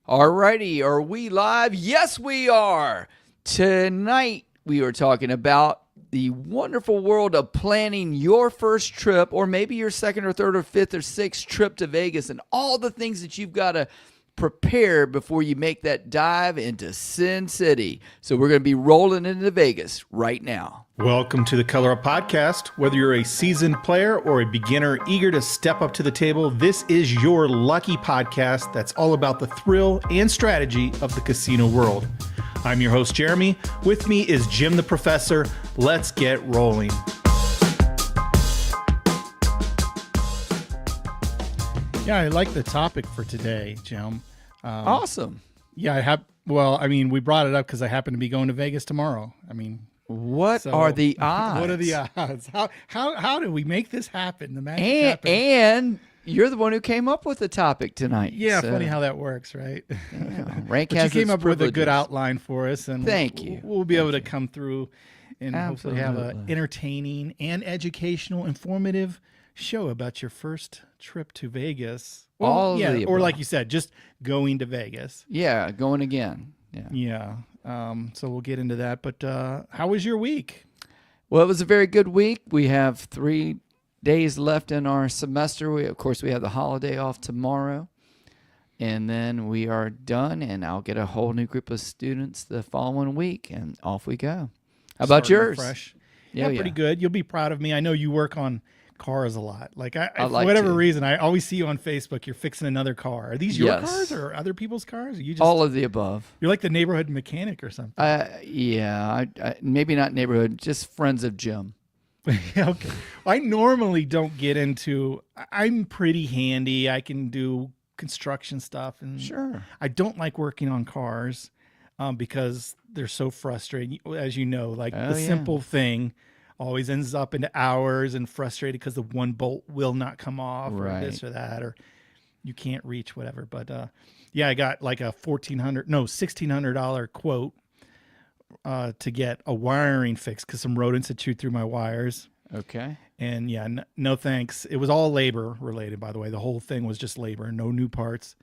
Alrighty, are we live? Yes, we are. Tonight, we are talking about the wonderful world of planning your first trip, or maybe your second or third or fifth or sixth trip to Vegas, and all the things that you've got to prepare before you make that dive into Sin City. So we're going to be rolling into Vegas right now. Welcome to the Color Up Podcast. Whether you're a seasoned player or a beginner eager to step up to the table, this is your lucky podcast that's all about the thrill and strategy of the casino world. I'm your host, Jeremy. With me is Jim the Professor. Let's get rolling. Yeah, I like the topic for today, Jim. Awesome. Yeah, we brought it up because I happen to be going to Vegas tomorrow. What are the odds? What are the odds? How do we make this happen? The magic happen. And you're the one who came up with the topic tonight. Yeah, funny how that works, right? Yeah, Rank but has you came its up with a good privileges. outline for us, and Thank you. We'll be able to come through and hopefully have an Absolutely. entertaining and educational, informative show about your first trip to Vegas. All of the or above. like you said, just going to Vegas. Yeah, going again. Yeah. Yeah. So we'll get into that. But how was your week? Well, it was a very good week. We have 3 days left in our semester. Of course, we have the holiday off tomorrow. And then we are done, and I'll get a whole new group of students the following week, and off we go. How about Starting yours? Fresh. Yeah, Pretty good. You'll be proud of me. I know you work on cars a lot. I for like whatever to. reason, I always see you on Facebook. You're fixing another car. Are these your Yes. cars or other people's cars? Or you just All of the above. you're like the neighborhood mechanic or something. Yeah, maybe not neighborhood, just friends of Jim. Yeah, okay. I normally don't get into. I'm pretty handy. I can do construction stuff, and Sure. I don't like working on cars because they're so frustrating. As you know, Oh, the yeah. simple thing always ends up into hours and frustrated because the one bolt will not come off or this Right. or that, or you can't reach whatever. But I got like a $1,600 quote to get a wiring fix because some rodents had chewed through my wires. Okay. And yeah, no thanks. It was all labor related, by the way. The whole thing was just labor, no new parts.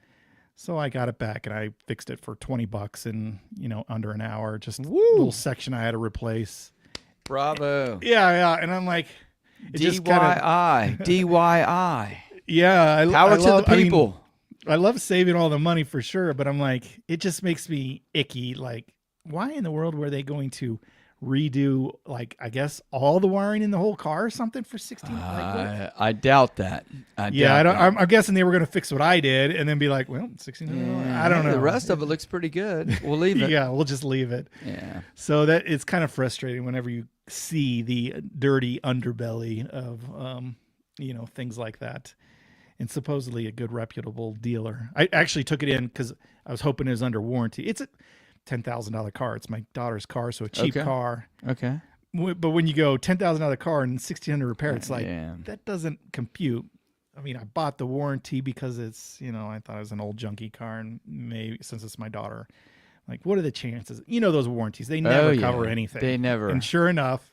So I got it back and I fixed it for $20 in, under an hour. Just a little section I had to replace. Bravo. Yeah. And I'm like, it just kind of, DYI. DYI. yeah. Power to the people. I love saving all the money for sure, but I'm like, it just makes me icky. Like, why in the world were they going to redo, I guess, all the wiring in the whole car or something for 16? I doubt that. I'm guessing they were going to fix what I did and then be like, well, 16. I don't know. The rest of it looks pretty good. We'll leave it. Yeah, we'll just leave it. Yeah. So that it's kind of frustrating whenever you see the dirty underbelly of, things like that. And supposedly a good reputable dealer. I actually took it in because I was hoping it was under warranty. It's a $10,000 car. It's my daughter's car, so a cheap Okay. car. Okay. But when you go $10,000 car and 1,600 repair, it's like Yeah. that doesn't compute. I mean, I bought the warranty because it's I thought it was an old junky car, and maybe since it's my daughter, what are the chances? Those warranties, they never cover anything. They never. And sure enough,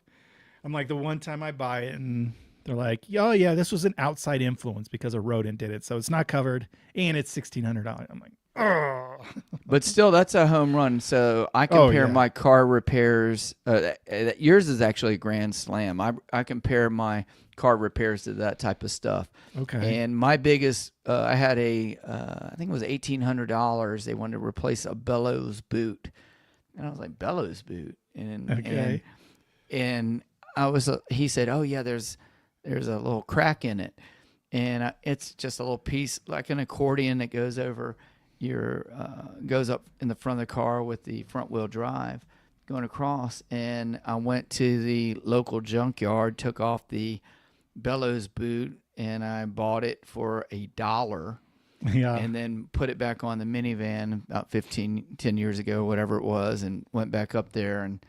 I'm like, the one time I buy it and they're like, oh yeah, this was an outside influence because a rodent did it, so it's not covered and it's $1,600. I'm like, oh. But still, that's a home run. So I compare yeah. my car repairs. Yours is actually a grand slam. I compare my car repairs to that type of stuff. Okay. And my biggest, I had I think it was $1,800. They wanted to replace a bellows boot. And I was like, bellows boot? Okay. And I was, he said, oh yeah, there's a little crack in it. And it's just a little piece, like an accordion that goes over goes up in the front of the car with the front wheel drive going across. And I went to the local junkyard, took off the bellows boot, and I bought it for $1. Yeah. And then put it back on the minivan about 10 years ago, whatever it was, and went back up there and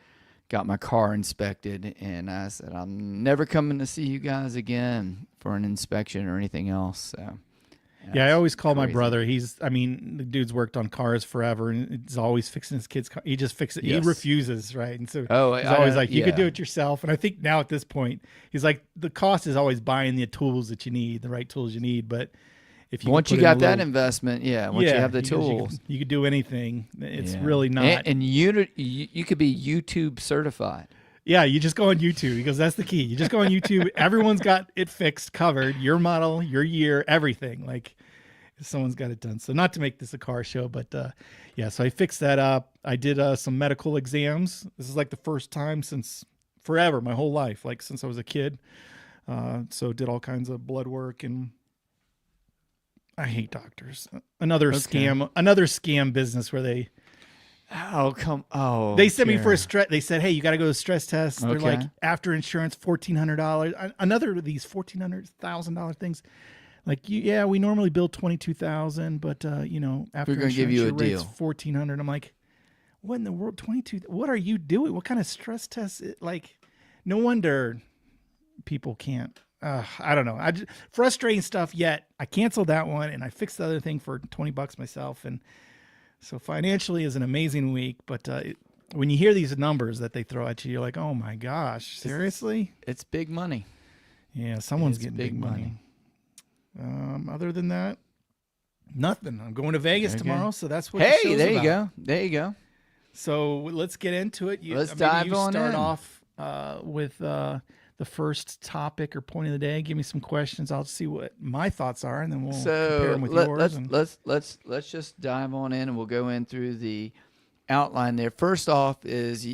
got my car inspected. And I said, I'm never coming to see you guys again for an inspection or anything else. So Yeah, I always call my crazy. brother. The dude's worked on cars forever, and he's always fixing his kid's car. He just fixes it. Yes. He refuses, right? And so he's I always know, like, you could yeah. do it yourself. And I think now at this point, he's like, the cost is always buying the tools that you need, the right tools you need. But if Once put you in a got that little- investment, once you have the tools. you could do anything. It's Yeah. really not. And you could be YouTube certified. Yeah, you just go on YouTube because that's the key. You just go on YouTube. Everyone's got it fixed, covered. Your model, your year, everything. Like someone's got it done. So not to make this a car show, but yeah. So I fixed that up. I did some medical exams. This is like the first time since forever, my whole life, like since I was a kid. So did all kinds of blood work, and I hate doctors. Another scam business where they. They sent me for a stress. They said, "Hey, you got to go to a stress test." They're like, after insurance, $1,400. Another of these $1,400,000 things. Like, yeah, we normally bill $22,000, but after we're gonna give you a deal, $1,400. I'm like, what in the world? 22? What are you doing? What kind of stress test? Like, no wonder people can't. I don't know. Frustrating stuff. Yet I canceled that one and I fixed the other thing for $20 myself, and. So financially is an amazing week, but when you hear these numbers that they throw at you, you're like, oh my gosh, seriously? It's big money. Yeah, someone's getting big money. Other than that, nothing. I'm going to Vegas tomorrow, so that's what the show's there you about. go. There you go. So let's get into it. Let's dive on start in. off with the first topic or point of the day. Give me some questions. I'll see what my thoughts are, and then we'll compare them with yours. Let's just dive on in, and we'll go in through the outline there. First off is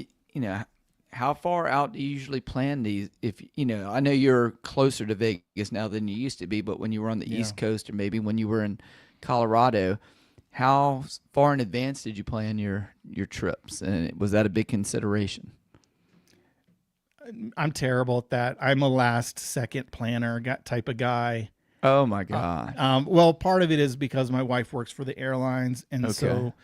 how far out do you usually plan these? If I know you're closer to Vegas now than you used to be, but when you were on the East Coast, or maybe when you were in Colorado, how far in advance did you plan your trips, and was that a big consideration? I'm terrible at that. I'm a last second planner type of guy. Oh my God. Well, part of it is because my wife works for the airlines, and so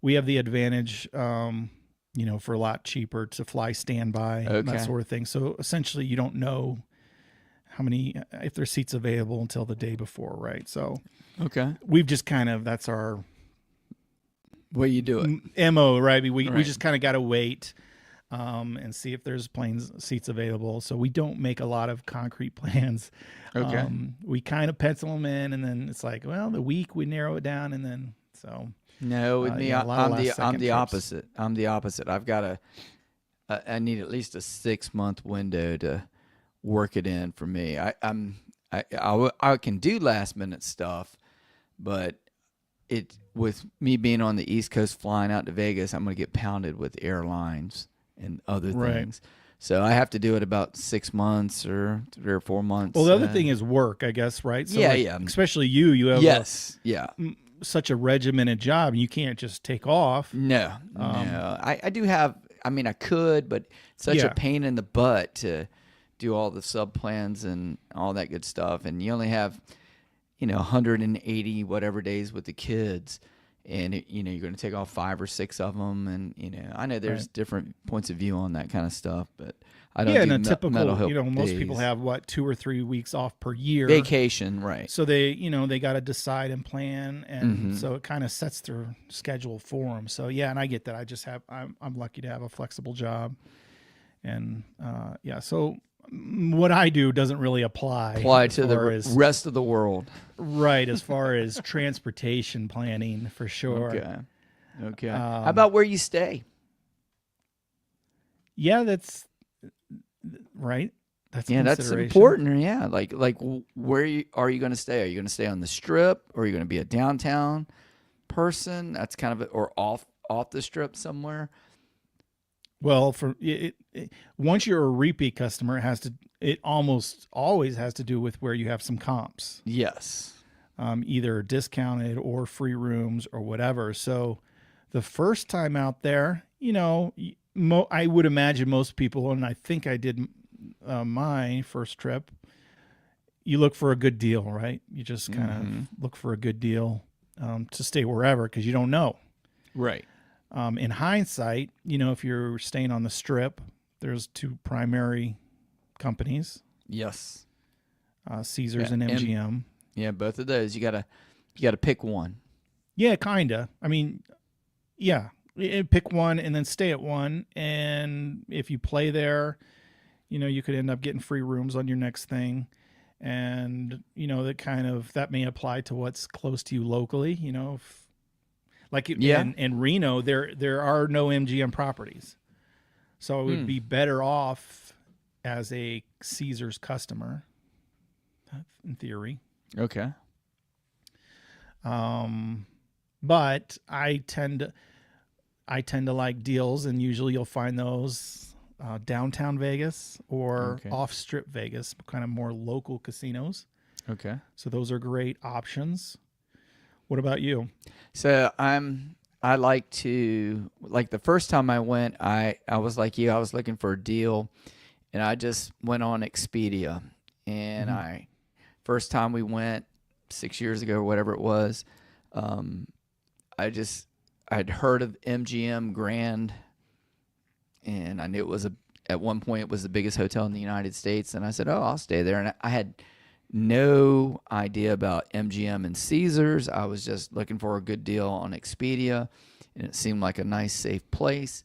we have the advantage, for a lot cheaper to fly standby, that sort of thing. So essentially, you don't know if there's seats available until the day before, right? So we've just that's our way you do it. MO, right? We just kind of got to wait. And see if there's seats available. So we don't make a lot of concrete plans. We kind of pencil them in, and then it's like, well, the week we narrow it down, and then so. No, with me, I'm the trips. opposite. I've got I need at least a 6-month window to work it in for me. I can do last minute stuff, but with me being on the East Coast flying out to Vegas, I'm going to get pounded with airlines and other things. So I have to do it about 6 months or 3 or 4 months. Well, the other thing is work, I guess, right? So yeah. Especially you have such a regimented job, and you can't just take off. No. I do have, I could, but it's such a pain in the butt to do all the sub plans and all that good stuff. And you only have, 180 whatever days with the kids. And you're going to take off 5 or 6 of them, and I know there's different points of view on that kind of stuff, but I don't. And a typical, most people have 2 or 3 weeks off per year vacation, right? So they, they got to decide and plan, and so it kind of sets their schedule for them. So and I get that. I just I'm lucky to have a flexible job, and so. What I do doesn't really apply to the rest of the world. Right, as far as transportation planning, for sure. Okay. How about where you stay? Yeah, that's right. That's important. Yeah, like where are you going to stay? Are you going to stay on the Strip, or are you going to be a downtown person? That's kind of or off the Strip somewhere. Well, once you're a repeat customer, it almost always has to do with where you have some comps. Yes. Either discounted or free rooms or whatever. So the first time out there, I would imagine most people, and I think I did my first trip, you look for a good deal, right? You just kind of look for a good deal to stay wherever, because you don't know. Right. In hindsight, if you're staying on the Strip, there's 2 primary companies. Yes. Caesars and MGM. Both of those. You gotta pick one. Yeah, kinda. Pick one and then stay at one. And if you play there, you could end up getting free rooms on your next thing. And, that may apply to what's close to you locally, Yeah. in Reno, there are no MGM properties. So it would be better off as a Caesars customer, in theory. Okay. But I tend to like deals, and usually you'll find those downtown Vegas or off Strip Vegas, kind of more local casinos. Okay. So those are great options. What about you? So I like to, like, the first time I went, I was like you, I was looking for a deal, and I just went on Expedia, and first time we went 6 years ago or whatever it was, I'd heard of MGM Grand, and I knew it was at one point it was the biggest hotel in the United States, and I said, I'll stay there. And I had no idea about MGM and Caesars. I was just looking for a good deal on Expedia, and it seemed like a nice, safe place.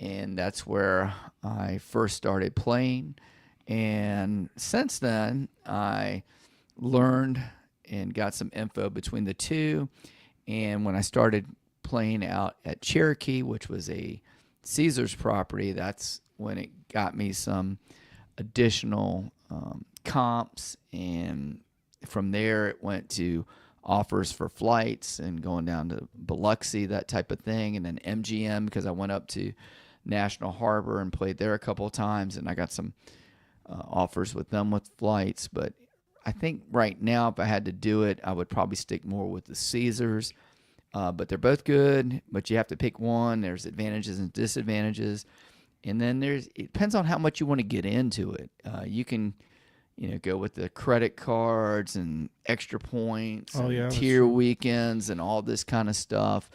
And that's where I first started playing. And since then, I learned and got some info between the two. And when I started playing out at Cherokee, which was a Caesars property, that's when it got me some additional comps, and from there it went to offers for flights and going down to Biloxi, that type of thing, and then MGM, because I went up to National Harbor and played there a couple of times, and I got some offers with them with flights. But I think right now, if I had to do it, I would probably stick more with the Caesars. But they're both good, but you have to pick one. There's advantages and disadvantages. And then it depends on how much you want to get into it. You can, go with the credit cards and extra points, and tier weekends and all this kind of stuff.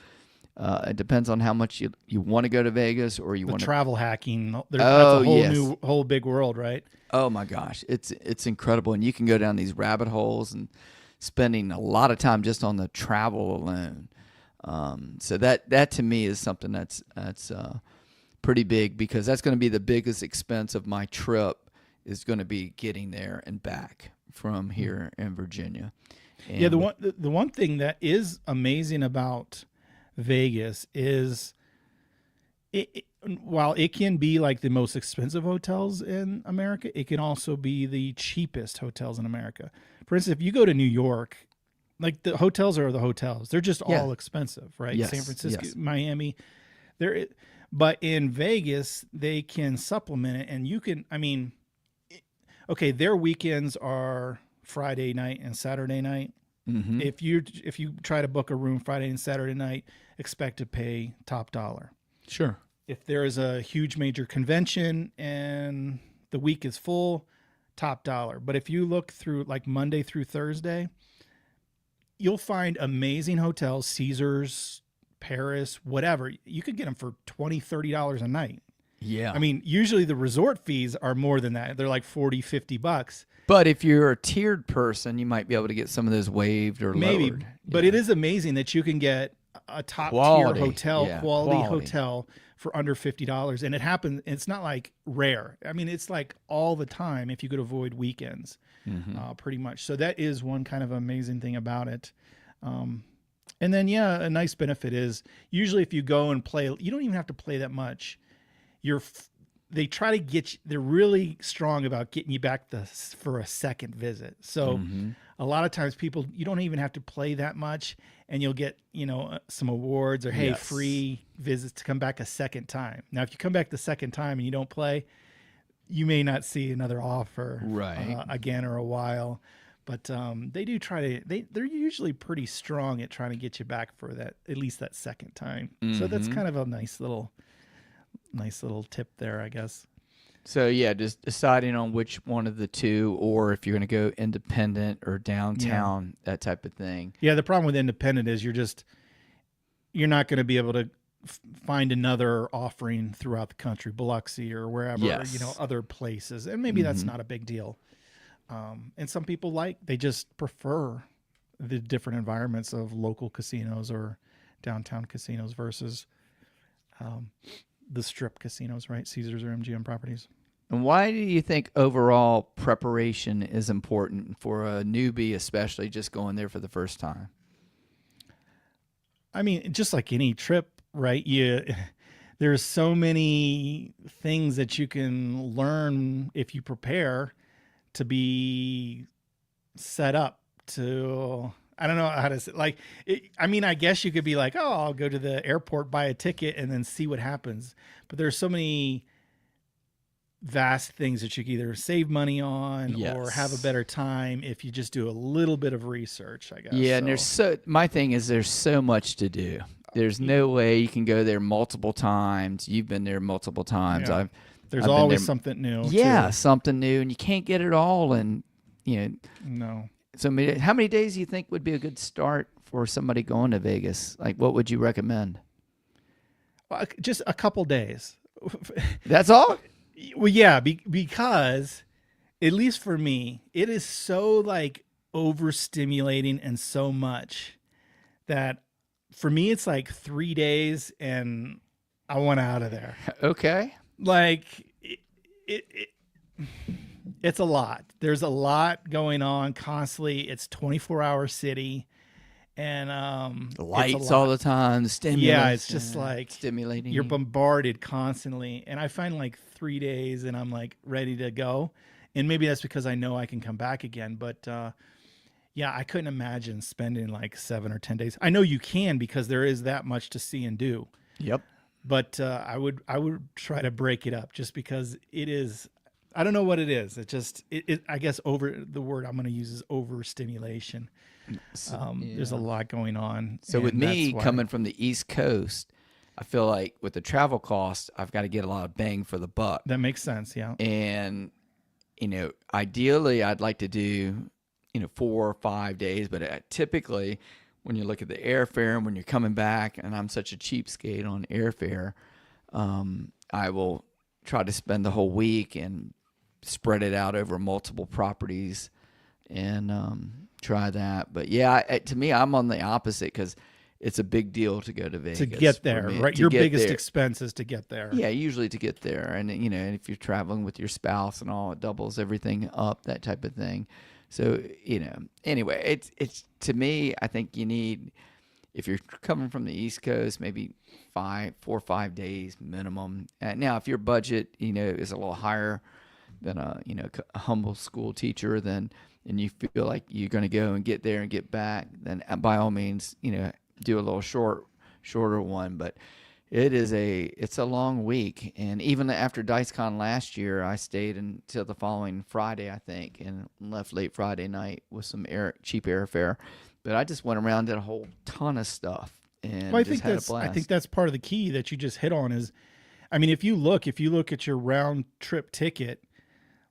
It depends on how much you want to go to Vegas, or you want to travel hacking. That's a whole big world, right? Oh my gosh, it's incredible, and you can go down these rabbit holes and spending a lot of time just on the travel alone. So that to me is something that's pretty big, because that's going to be the biggest expense of my trip, is going to be getting there and back from here in Virginia. And the one thing that is amazing about Vegas is while it can be like the most expensive hotels in America, it can also be the cheapest hotels in America. For instance, if you go to New York, like, the hotels are the hotels. They're just all expensive, right? Yes, San Francisco, yes. Miami. But in Vegas, they can supplement it, and you can, their weekends are Friday night and Saturday night. Mm-hmm. If you try to book a room Friday and Saturday night, expect to pay top dollar. Sure. If there is a huge major convention and the week is full, top dollar. But if you look through like Monday through Thursday, you'll find amazing hotels, Caesars, Paris, whatever. You could get them for $20, $30 a night. Yeah. Usually the resort fees are more than that. They're like $40, $50. But if you're a tiered person, you might be able to get some of those waived or maybe lowered. But it is amazing that you can get a top tier hotel, quality hotel for under $50. And it happens. It's not like rare. It's like all the time if you could avoid weekends, pretty much. So that is one kind of amazing thing about it. And then, a nice benefit is usually if you go and play, you don't even have to play that much. They try to get you, they're really strong about getting you back for a second visit. So a lot of times you don't even have to play that much, and you'll get, some awards or, hey, free visits to come back a second time. Now, if you come back the second time and you don't play, you may not see another offer again or a while. But they do try to, they're usually pretty strong at trying to get you back for at least that second time. So that's kind of a nice little tip there, I guess. So just deciding on which one of the two, or if you're going to go independent or downtown, that type of thing. Yeah, the problem with independent is you're not going to be able to find another offering throughout the country, Biloxi or wherever, other places. And maybe that's not a big deal. And some people they just prefer the different environments of local casinos or downtown casinos versus the strip casinos, right? Caesars or MGM properties. And why do you think overall preparation is important for a newbie, especially just going there for the first time? I mean, just like any trip, right? There's so many things that you can learn if you prepare to be set up to. I don't know how to say, like. I mean, I guess you could be like, oh, I'll go to the airport, buy a ticket, and then see what happens. But there's so many vast things that you can either save money on or have a Yes. better time if you just do a little bit of research, I guess. Yeah, and my thing is there's so much to do. There's no way you can go there multiple times. You've been there multiple times. Yeah. There's I've been always there- something new. Yeah, too. something new, and you can't get it all. And No. so how many days do you think would be a good start for somebody going to Vegas? Like, what would you recommend? Just a couple days. That's all. Well, yeah, because at least for me, it is so like overstimulating and so much that for me it's like 3 days and I want out of there. Okay. Like it's a lot. There's a lot going on constantly. It's 24-hour city, and The it's a lights lot. all the time. The stimulus. Yeah, it's just like stimulating. you're you. bombarded constantly, and I find like 3 days and I'm like ready to go. And maybe that's because I know I can come back again, but yeah, I couldn't imagine spending like 7 or 10 days. I know you can because there is that much to see and do, Yep. but I would try to break it up just because it is. I don't know what it is. It just I guess the word I'm going to use is overstimulation. There's a lot going on. So with and me that's why- coming from the East Coast, I feel like with the travel cost, I've got to get a lot of bang for the buck. that makes sense. Yeah. And ideally, I'd like to do 4 or 5 days, but typically, when you look at the airfare and when you're coming back, and I'm such a cheapskate on airfare, I will try to spend the whole week and spread it out over multiple properties and try that. But yeah, to me, I'm on the opposite because it's a big deal to go to Vegas To get for there, me, right? to Your get biggest there. expense is to get there. Yeah, usually to get there, and if you're traveling with your spouse and all, it doubles everything up, that type of thing. So anyway, it's to me, I think you need, if you're coming from the East Coast, maybe 4 or 5 days minimum. Now, if your budget is a little higher than a humble school teacher, then and you feel like you're going to go and get there and get back, then by all means, do a little shorter one. But it's a long week, and even after DiceCon last year, I stayed until the following Friday, I think, and left late Friday night with some cheap airfare. But I just went around, did a whole ton of stuff, and Well, just had a blast. I think that's part of the key that you just hit on is, I mean, if you look at your round trip ticket,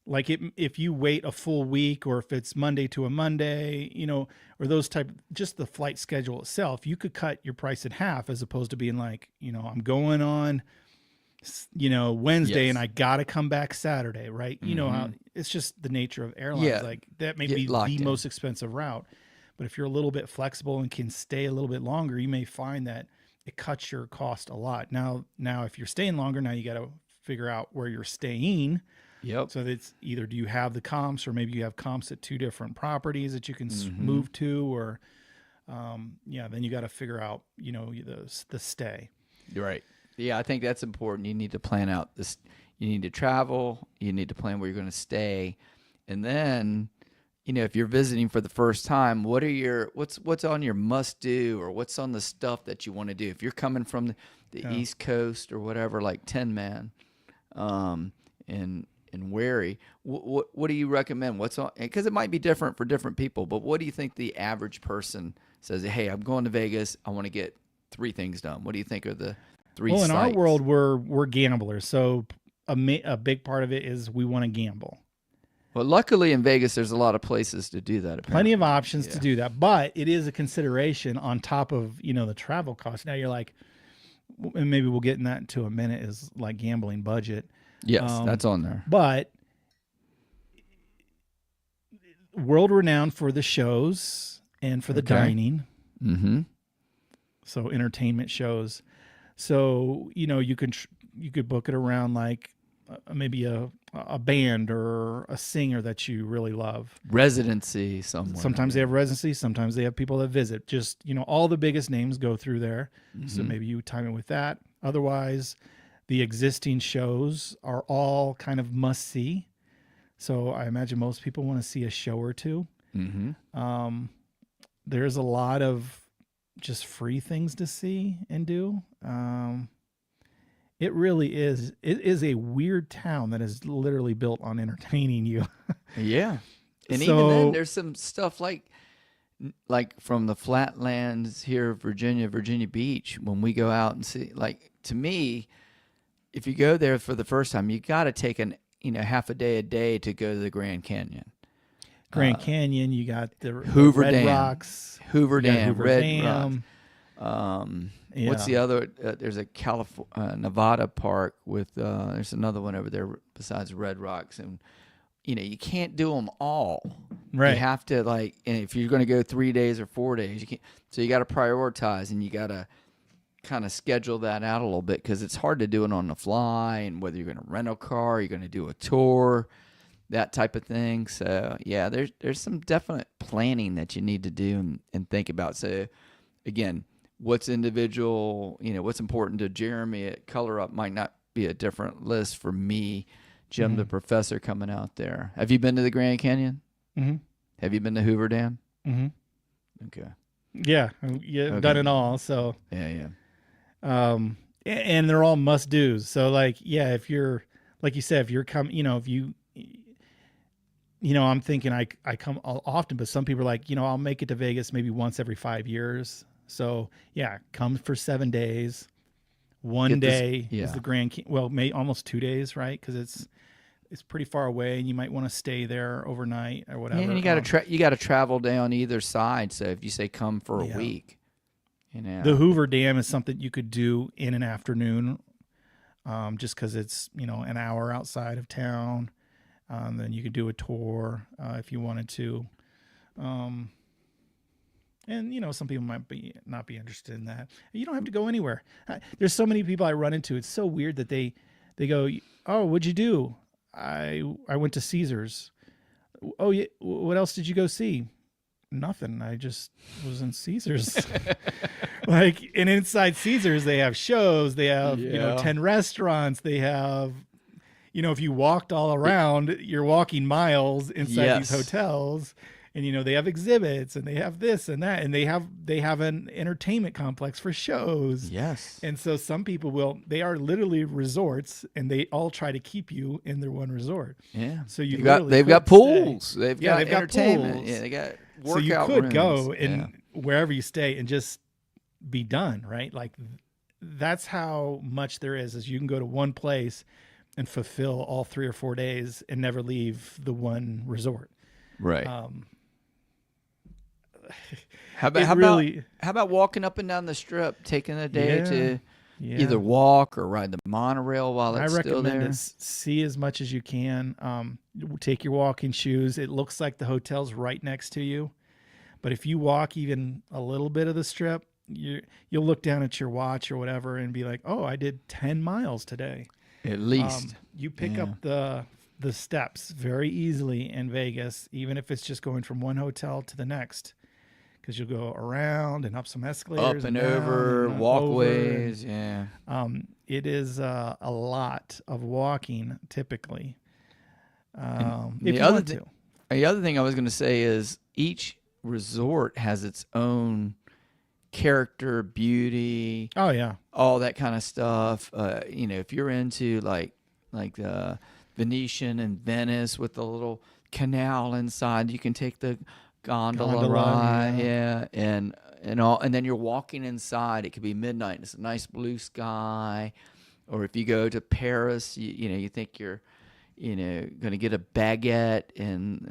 like if you wait a full week, or if it's Monday to a Monday, or those type, just the flight schedule itself, you could cut your price in half as opposed to being like, I'm going on, Wednesday Yes. and I got to come back Saturday, right? You know how it's just the nature of airlines. Yeah. Like that may Get be locked the in. most expensive route. But if you're a little bit flexible and can stay a little bit longer, you may find that it cuts your cost a lot. Now, if you're staying longer, now you got to figure out where you're staying. Yep. So that's either do you have the comps, or maybe you have comps at 2 different properties that you can move to, or then you got to figure out the stay. You're right. Yeah, I think that's important. You need to plan out this. You need to travel. You need to plan where you're going to stay, and then, if you're visiting for the first time, what's on your must do, or what's on the stuff that you want to do? If you're coming from the East Coast or whatever, like Tin Man, and Wary, what do you recommend? What's on? Because it might be different for different people, but what do you think the average person says? Hey, I'm going to Vegas. I want to get 3 things done. What do you think are the 3 Well, in our sites? world, we're gamblers, so a big part of it is we want to gamble. Well, luckily in Vegas, there's a lot of places to do that. Plenty Apparently. of options to do that, but it is a consideration on top of the travel costs. Now you're like, and maybe we'll get in that into a minute, is like gambling budget. Yes, that's on there. But world renowned for the shows and for the Okay. dining. Mm-hmm. So entertainment shows. So you could book it around like maybe a band or a singer that you really love. Residency somewhere. Sometimes they have residency. Sometimes they have people that visit. Just, all the biggest names go through there. So Mm-hmm. maybe you time it with that. Otherwise, the existing shows are all kind of must see. So I imagine most people want to see a show or two. Mm-hmm. There's a lot of just free things to see and do. It really is. It is a weird town that is literally built on entertaining you. Yeah. And even So- then, there's some stuff like from the flatlands here, Virginia Beach, when we go out and see, like, to me, if you go there for the first time, you got to take half a day to go to the Grand Canyon. Grand Canyon, you got the Hoover Red Dam. Rocks. Hoover you got Dam, Hoover Red Dam. Rock. Yeah. What's the other? There's a Nevada park with. There's another one over there besides Red Rocks, and you can't do them all. Right. You have to and if you're going to go 3 days or 4 days, you can't. So you got to prioritize, and you got to kind of schedule that out a little bit because it's hard to do it on the fly, and whether you're going to rent a car, you're going to do a tour, that type of thing. So yeah, there's some definite planning that you need to do and think about. So again, what's individual, what's important to Jeremy at Color Up might not be a different list for me, Jim, the professor coming out there. Have you been to the Grand Canyon? Mm-hmm. Have you been to Hoover Dam? Mm-hmm. Okay. Yeah. I've done it all. So, Yeah. and they're all must do's. So if you're, like you said, if you're if you, I'm thinking I come often, but some people are like, I'll make it to Vegas maybe once every 5 years. So yeah, come for 7 days. One day is the Grand Canyon. Well, almost 2 days, right? Because it's pretty far away, and you might want to stay there overnight or whatever. Yeah, and you got to travel down either side. So if you say come for a week, the Hoover Dam is something you could do in an afternoon, just because it's an hour outside of town. Then you could do a tour if you wanted to. And some people might not be interested in that. You don't have to go anywhere. There's so many people I run into. It's so weird that they go, "Oh, what'd you do?" I went to Caesars. Oh, yeah. What else did you go see? Nothing. I just was in Caesars. And inside Caesars, they have shows. They have 10 restaurants. They have, if you walked all around, you're walking miles inside these hotels. And they have exhibits, and they have this and that, and they have an entertainment complex for shows. Yes. And so some people they are literally resorts, and they all try to keep you in their one resort. Yeah. So they've got pools. They've got entertainment. Pools. Yeah, they got workout So you could rooms. go and wherever you stay and just be done, right? Like that's how much there is you can go to one place and fulfill all 3 or 4 days and never leave the one resort. Right. How about walking up and down the strip, taking a day to either walk or ride the monorail while it's still there? I recommend it. See as much as you can. Take your walking shoes. It looks like the hotel's right next to you, but if you walk even a little bit of the strip, you'll look down at your watch or whatever and be like, "Oh, I did 10 miles today." At least you pick up the steps very easily in Vegas, even if it's just going from one hotel to the next. Because you'll go around and up some escalators, up and over, walkways. It is a lot of walking typically. The other thing I was going to say is each resort has its own character, beauty. Oh yeah, all that kind of stuff. If you're into like the Venetian and Venice with the little canal inside, you can take the gondola ride, and then you're walking inside. It could be midnight. It's a nice blue sky, or if you go to Paris, you think you're going to get a baguette and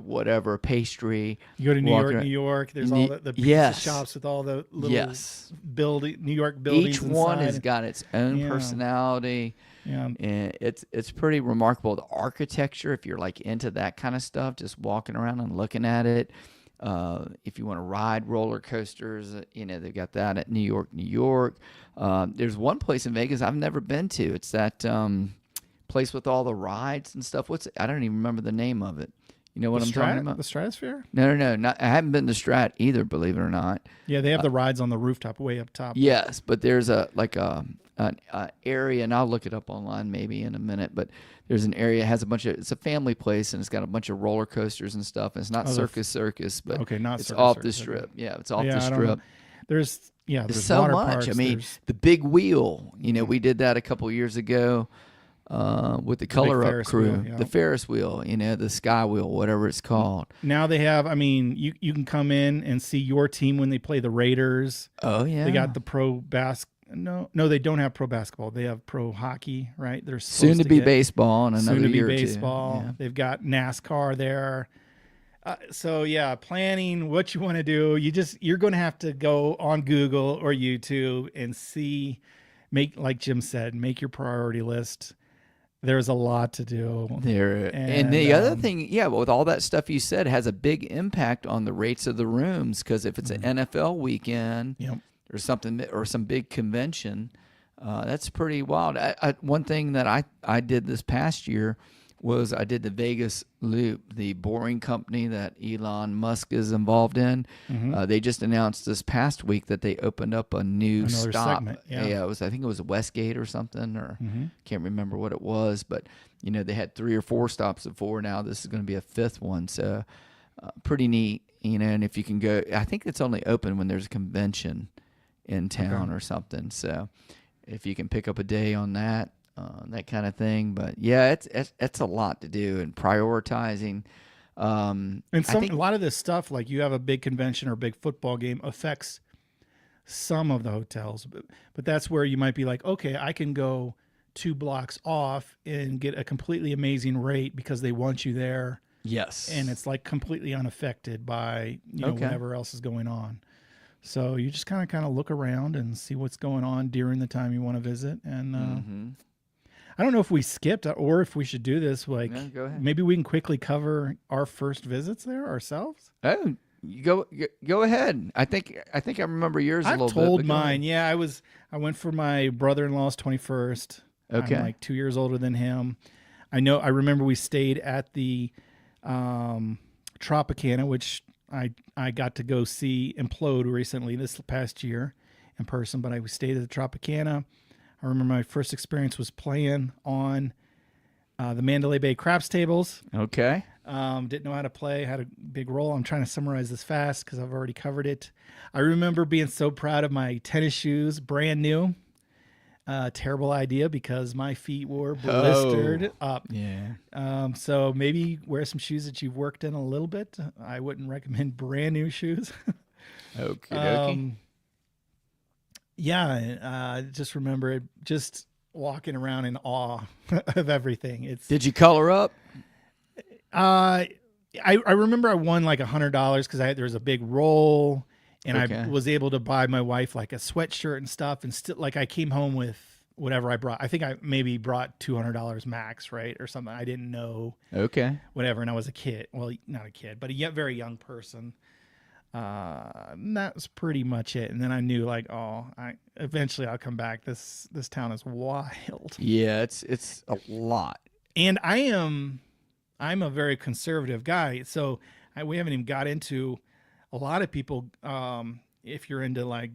whatever pastry. You go to New York. There's all the pizza shops with all the little New York buildings. Each one has got its own personality. Yeah. And it's pretty remarkable. The architecture, if you're like into that kind of stuff, just walking around and looking at it. If you want to ride roller coasters, they've got that at New York. There's one place in Vegas I've never been to. It's that place with all the rides and stuff. I don't even remember the name of it. You know what I'm talking about? The Stratosphere? No. I haven't been to Strat either, believe it or not. Yeah, they have the rides on the rooftop way up top. Yes, but there's an area, and I'll look it up online maybe in a minute, but there's an area that has it's a family place, and it's got a bunch of roller coasters and stuff, and it's not Circus, but okay, not it's Circus off Circus, the strip. okay. Yeah, it's off Yeah, the I don't know. strip. There's There's so water much. parks, I mean, there's the big wheel, we did that a couple years ago with the Color Up Ferris crew, wheel, yeah. the Ferris wheel, the Sky Wheel, whatever it's called. now they have. I mean, you can come in and see your team when they play the Raiders. Oh yeah, They got the pro No, they don't have pro basketball. They have pro hockey, right? They're soon to be baseball in another soon to be year or two. baseball. Yeah. They've got NASCAR there. So yeah, planning what you want to do. You're going to have to go on Google or YouTube and like Jim said, make your priority list. There's a lot to do there. And the other thing, with all that stuff you said, has a big impact on the rates of the rooms, because if it's an NFL weekend, Yep. or something, or some big convention, that's pretty wild. One thing that I did this past year was I did the Vegas Loop, the Boring Company that Elon Musk is involved in. They just announced this past week that they opened up a new Another stop. segment, yeah. I think it was Westgate or something, or can't remember what it was, but they had 3 or 4 stops before. Now this is going to be a 5th one, so pretty neat. And if you can go, I think it's only open when there's a convention in town or something. So if you can pick up a day on that, that kind of thing. But yeah, it's a lot to do, and prioritizing. And a lot of this stuff, like you have a big convention or a big football game, affects some of the hotels. But that's where you might be like, okay, I can go 2 blocks off and get a completely amazing rate because they want you there. Yes. And it's like completely unaffected by whatever else is going on. So you just kind of look around and see what's going on during the time you want to visit. And I don't know if we skipped or if we should do this. Like, No, go ahead. maybe we can quickly cover our first visits there ourselves. Oh, you go ahead. I think I remember yours a I've little bit. told but go mine. ahead. Yeah, I went for my brother-in-law's 21st. Okay. I'm like 2 years older than him. I remember we stayed at the Tropicana, which I got to go see implode recently this past year in person, but I stayed at the Tropicana. I remember my first experience was playing on the Mandalay Bay craps tables. Okay. Didn't know how to play, had a big role. I'm trying to summarize this fast because I've already covered it. I remember being so proud of my tennis shoes, brand new. Terrible idea because my feet were blistered up. Yeah. So maybe wear some shoes that you've worked in a little bit. I wouldn't recommend brand new shoes. Okay. Yeah, just remember it, just walking around in awe of everything. Did you color up? I remember I won like $100 because there was a big roll, and I was able to buy my wife like a sweatshirt and stuff, and still like I came home with whatever I brought. I think I maybe brought $200 max, right, or something. I didn't know. Okay. Whatever, and I was a kid. Well, not a kid, but a very young person. And that was pretty much it. And then I knew like, eventually I'll come back. This town is wild. Yeah, it's a lot. And I'm a very conservative guy, so we haven't even got into a lot of people. If you're into like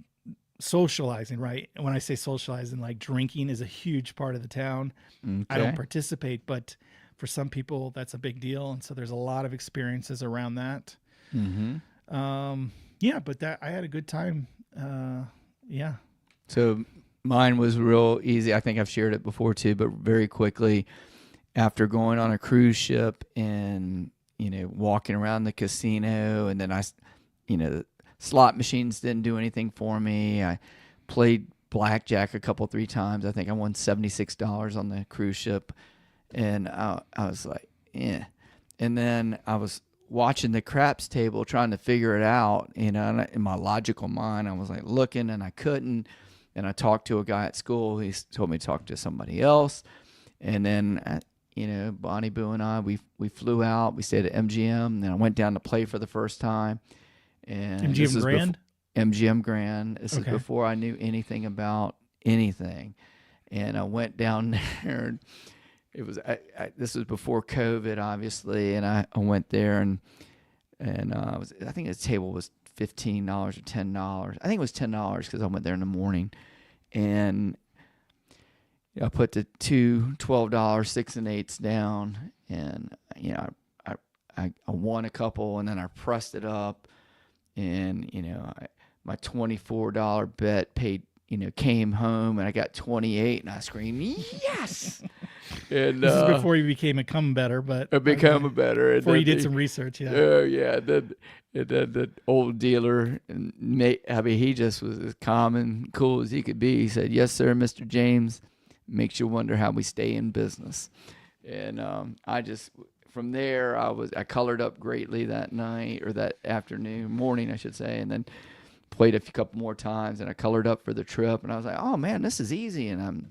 socializing, right? And when I say socializing, like drinking is a huge part of the town. Okay. I don't participate, but for some people that's a big deal, and so there's a lot of experiences around that. Mm-hmm. Yeah, but I had a good time. Yeah. So mine was real easy. I think I've shared it before too, but very quickly after going on a cruise ship and, walking around the casino, and then the slot machines didn't do anything for me. I played blackjack 3 times. I think I won $76 on the cruise ship. And I was like, yeah. And then I was watching the craps table, trying to figure it out, and in my logical mind, I was like looking, and I couldn't. And I talked to a guy at school. He told me to talk to somebody else. And then, Bonnie Boo and I, we flew out. We stayed at MGM. And then I went down to play for the first time. And MGM Grand? MGM Grand. This is Okay. before I knew anything about anything. And I went down there, it was this was before COVID, obviously, and I went there and I think the table was $15 or $10. I think it was $10 because I went there in the morning, and I put the two $12 6 and 8s down, and I won a couple, and then I pressed it up, and my $24 bet paid. Came home and I got 28, and I screamed, "Yes!" And this is before you became a come better, but I became a better. Before you did some research, yeah. Oh yeah. Then the old dealer, he just was as calm and cool as he could be. He said, "Yes, sir, Mr. James. Makes you wonder how we stay in business." And from there I colored up greatly that night, or that morning, I should say, and then played a couple more times, and I colored up for the trip, and I was like, oh man, this is easy. And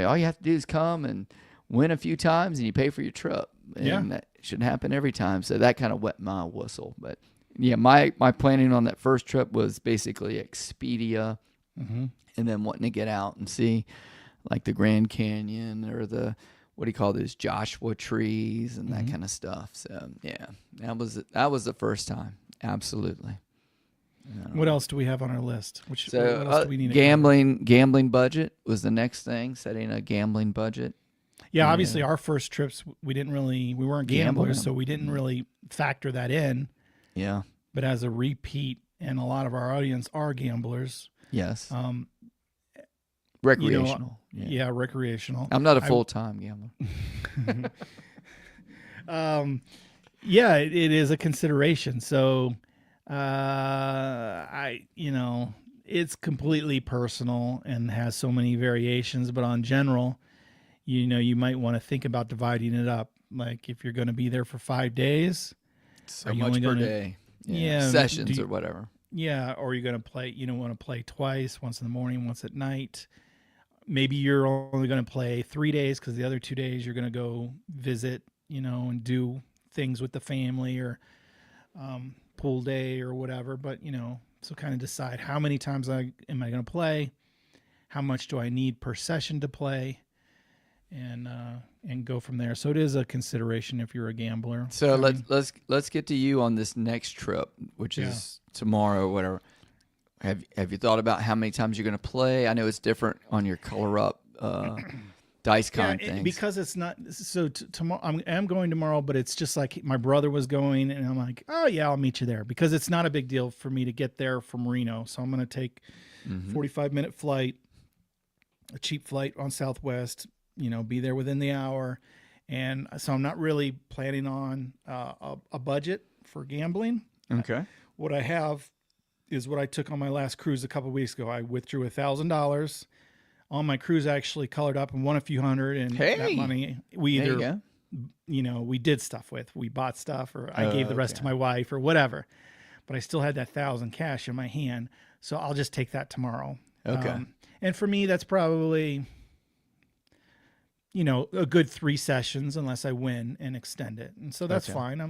all you have to do is come and win a few times and you pay for your trip. And that shouldn't happen every time. So that kind of wet my whistle. But yeah, my planning on that first trip was basically Expedia, and then wanting to get out and see like the Grand Canyon, or the, what do you call those, Joshua trees, and that kind of stuff. So yeah, that was the first time. Absolutely. What else do we have on our list? What So else do we need? gambling budget was the next thing. Setting a gambling budget. Yeah, obviously our first trips we weren't gamblers, Gambling. so we didn't really factor that in. Yeah. But as a repeat, and a lot of our audience are gamblers. Yes. Recreational. Yeah, recreational. I'm not a full-time gambler. Yeah, it is a consideration. So, it's completely personal and has so many variations, but on general, you might want to think about dividing it up. Like if you're going to be there for 5 days, So much per day. Yeah. Sessions or whatever. Yeah, or you're going to play, want to play twice, once in the morning, once at night. Maybe you're only going to play 3 days because the other 2 days you're going to go visit, and do things with the family, or pool day or whatever. But, so kind of decide how many times am I going to play? How much do I need per session to play? And go from there. So it is a consideration if you're a gambler. So let's get to you on this next trip, which is tomorrow or whatever. Have you thought about how many times you're going to play? I know it's different on your color up dice con things. Because it's not so tomorrow. I'm going tomorrow, but it's just like my brother was going, and I'm like, oh yeah, I'll meet you there, because it's not a big deal for me to get there from Reno. So I'm going to take 45-minute flight, a cheap flight on Southwest. Be there within the hour, and so I'm not really planning on a budget for gambling. Okay. What I have is what I took on my last cruise a couple of weeks ago. I withdrew $1,000 on my cruise. I actually colored up and won a few hundred, and that money we either, we did stuff with. We bought stuff, or I gave the rest to my wife, or whatever. But I still had that 1,000 cash in my hand, so I'll just take that tomorrow. Okay. And for me, that's probably, a good 3 sessions, unless I win and extend it, and so that's fine.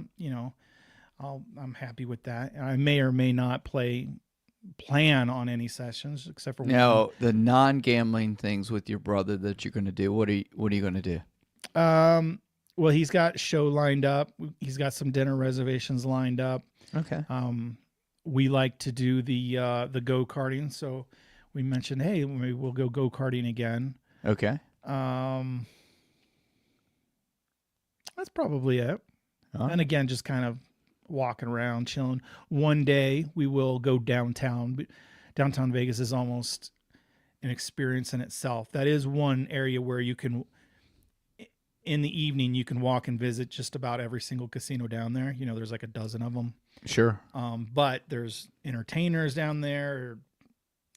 I'm happy with that. And I may or may not plan on any sessions except for now the non-gambling things with your brother that you're going to do. What are you going to do? Well, he's got show lined up. He's got some dinner reservations lined up. Okay. We like to do the go-karting, so we mentioned, hey, maybe we'll go-karting again. Okay. That's probably it. Huh? And again, just kind of walking around, chilling. One day we will go downtown. Downtown Vegas is almost an experience in itself. That is one area where you can, in the evening, you can walk and visit just about every single casino down there. There's like a dozen of them. Sure. But there's entertainers down there,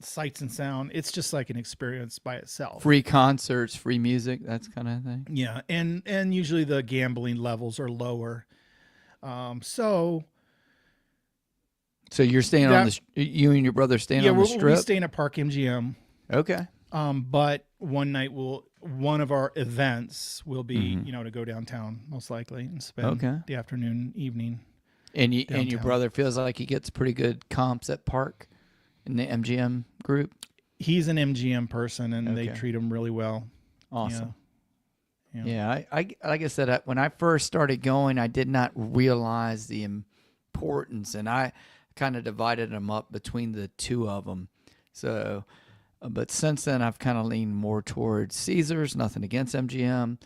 sights and sound. It's just like an experience by itself. Free concerts, free music, that's kind of thing. Yeah, and usually the gambling levels are lower. So you're staying on you and your brother staying on the strip? Yeah, we're staying at Park MGM. Okay. But one night one of our events will be, to go downtown most likely and spend the afternoon, evening. And your brother feels like he gets pretty good comps at Park in the MGM group? He's an MGM person, and they treat him really well. Awesome. Yeah, I like I said, when I first started going, I did not realize the importance, and I kind of divided them up between the two of them. So, but since then, I've kind of leaned more towards Caesars. Nothing against MGM.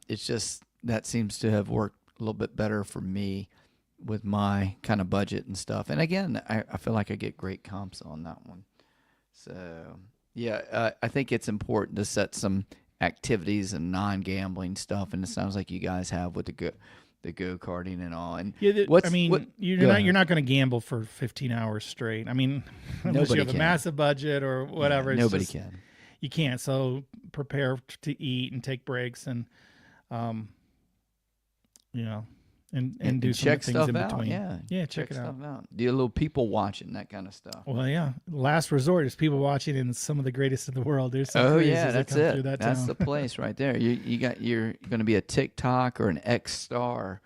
It's just that seems to have worked a little bit better for me with my kind of budget and stuff. And again, I feel like I get great comps on that one. So, yeah, I think it's important to set some activities and non-gambling stuff, and it sounds like you guys have with the go-karting and all. And Yeah, what's, I mean, what, you're go not ahead. you're not going to gamble for 15 hours straight. I mean, unless Nobody you have can. a massive budget or whatever. Yeah, it's nobody just- can. You can't. So prepare to eat and take breaks and, you know, and do some check things stuff in out. between. Yeah, check it out. stuff out. Do a little people watching, that kind of stuff. Well, yeah. Last resort is people watching, and some of the greatest in the world. There's some Oh crazies yeah, that that's come it. through that That's town. the place right there. You're going to be a TikTok or an X star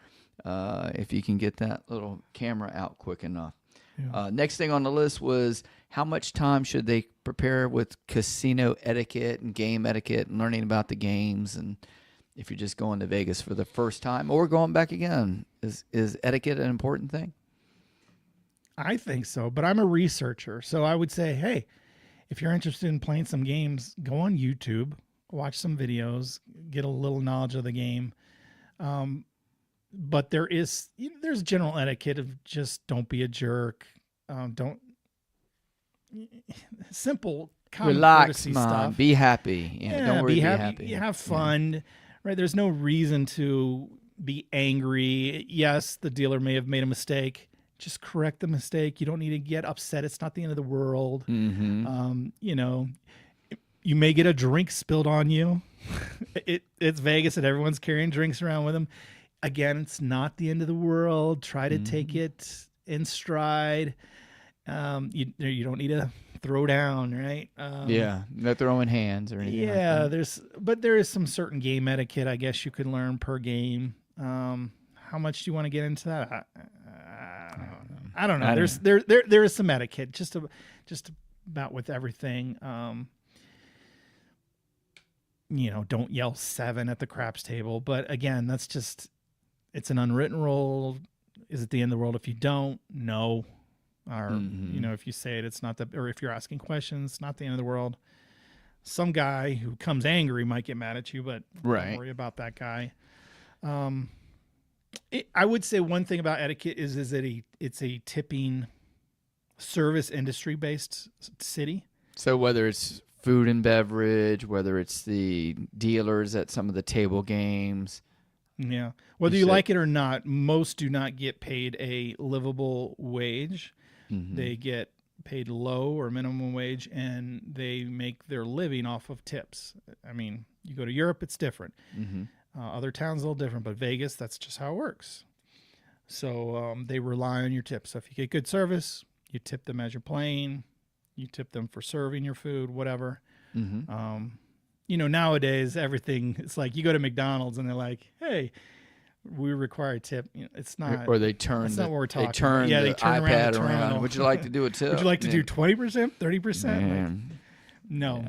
if you can get that little camera out quick enough. Yeah. Next thing on the list was how much time should they prepare with casino etiquette and game etiquette and learning about the games, and if you're just going to Vegas for the first time or going back again, is etiquette an important thing? I think so, but I'm a researcher. So I would say, hey, if you're interested in playing some games, go on YouTube, watch some videos, get a little knowledge of the game. But there's general etiquette of just don't be a jerk. Don't simple common Relax, courtesy Mom. stuff. Be happy. Yeah, don't worry. Be happy. You have fun, right? There's no reason to be angry. Yes, the dealer may have made a mistake. Just correct the mistake. You don't need to get upset. It's not the end of the world. Mm-hmm. You know, you may get a drink spilled on you. It's Vegas and everyone's carrying drinks around with them. Again, it's not the end of the world. Try to take it in stride. You don't need to throw down, right? Yeah, no throwing hands or anything. Yeah, like that. there is some certain game etiquette I guess you could learn per game. How much do you want to get into that? I don't know. There is some etiquette just about with everything. You know, don't yell 7 at the craps table. But again, that's just it's an unwritten rule. Is it the end of the world if you don't? No. Or you know, if you say it, it's not that. Or if you're asking questions, it's not the end of the world. Some guy who comes angry might get mad at you, but Right. don't worry about that guy. I would say one thing about etiquette is that it's a tipping service industry based city. So whether it's food and beverage, whether it's the dealers at some of the table games. Yeah. Whether you like it or not, most do not get paid a livable wage. They get paid low or minimum wage, and they make their living off of tips. I mean, you go to Europe, it's different. Other towns, a little different, but Vegas, that's just how it works. So they rely on your tips. So if you get good service, you tip them as you're playing. You tip them for serving your food, whatever. You know, nowadays, everything, it's like you go to McDonald's and they're like, hey, we require a tip. You know, it's not. Or they turn That's not what we're they talking turn about. Yeah, the they turn around iPad the around. terminal. Would you like to do a tip? Would you like to Yeah. do 20%, 30%? Man. No,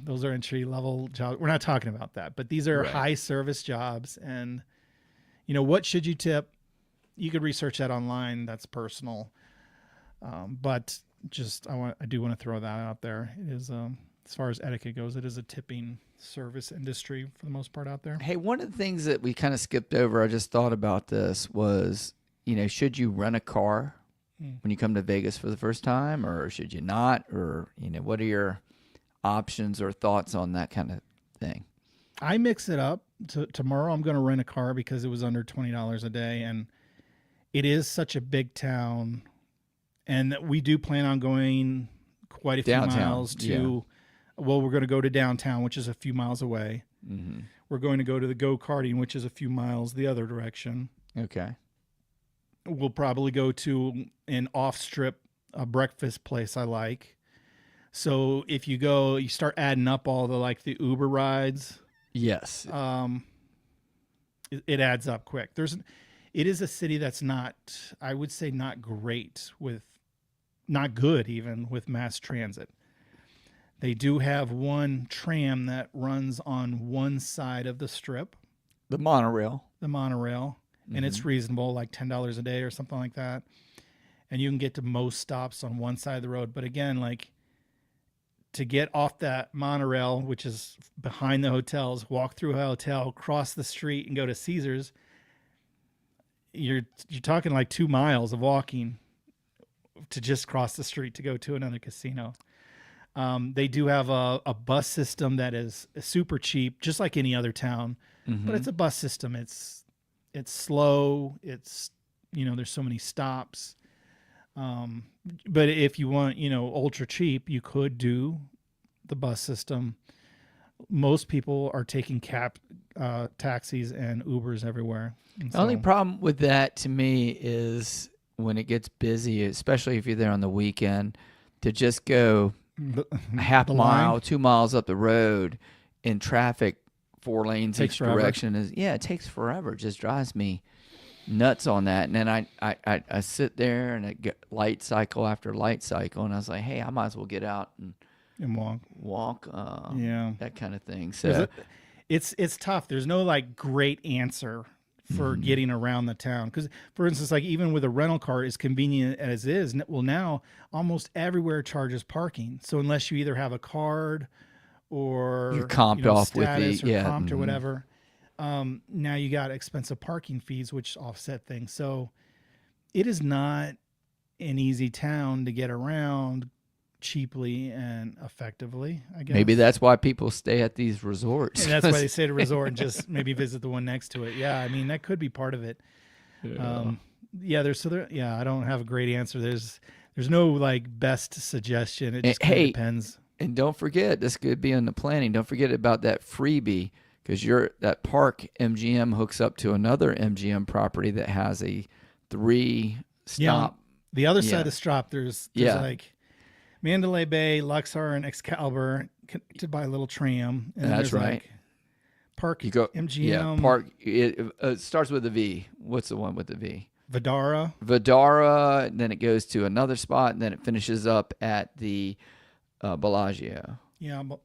those are entry level jobs. We're not talking about that, but these are Right. high service jobs. And, you know, what should you tip? You could research that online. That's personal. But just, I do want to throw that out there. It is, as far as etiquette goes, it is a tipping service industry for the most part out there. Hey, one of the things that we kind of skipped over, I just thought about this, was, you know, should you rent a car when you come to Vegas for the first time, or should you not? Or, you know, what are your options or thoughts on that kind of thing? I mix it up. Tomorrow I'm going to rent a car because it was under $20 a day, and it is such a big town, and that we do plan on going quite a few Downtown, miles to. Well, we're going to go to downtown, which is a few miles away. We're going to go to the go-karting, which is a few miles the other direction. Okay. We'll probably go to an off-strip breakfast place I like. So if you go, you start adding up all the Uber rides. Yes. It adds up quick. It is a city that's not, I would say, not great with, not good even with mass transit. They do have one tram that runs on one side of the strip, The monorail. the monorail, and it's reasonable, like $10 a day or something like that. And you can get to most stops on one side of the road. But again, like to get off that monorail, which is behind the hotels, walk through a hotel, cross the street and go to Caesars, you're talking like 2 miles of walking to just cross the street to go to another casino. They do have a bus system that is super cheap, just like any other town, but it's a bus system. It's slow. It's, there's so many stops. But if you want, ultra cheap, you could do the bus system. Most people are taking taxis and Ubers everywhere. And The only so- problem with that to me is when it gets busy, especially if you're there on the weekend, to just go a half the mile, line? 2 miles up the road in traffic, 4 lanes Takes each forever. direction it takes forever. It just drives me nuts on that. And then I sit there and I get light cycle after light cycle, and I was like, hey, I might as well get out and and walk, Yeah. that kind of thing. There's So a- it's tough. There's no like great answer for getting around the town. Because, for instance, like even with a rental car, as convenient as it is, well, now almost everywhere charges parking. So unless you either have a card or You're comped off with the- status or yeah, comped or whatever, now you got expensive parking fees, which offset things. So it is not an easy town to get around cheaply and effectively, I guess. maybe that's why people stay at these resorts. And that's why they say to resort and just maybe visit the one next to it. Yeah, I mean that could be part of it. I don't have a great answer. There's no like best suggestion. It just kind of Hey, depends. And don't forget, this could be in the planning. Don't forget about that freebie, because that park MGM hooks up to another MGM property that has a 3-stop. The other side yeah. of the strop, there's Yeah. like Mandalay Bay, Luxor, and Excalibur to buy a little tram. And then That's there's right. Like Park You go, MGM, yeah, park. It starts with a V. What's the one with the V? Vidara. Vidara. And then it goes to another spot, and then it finishes up at the Bellagio. Yeah, but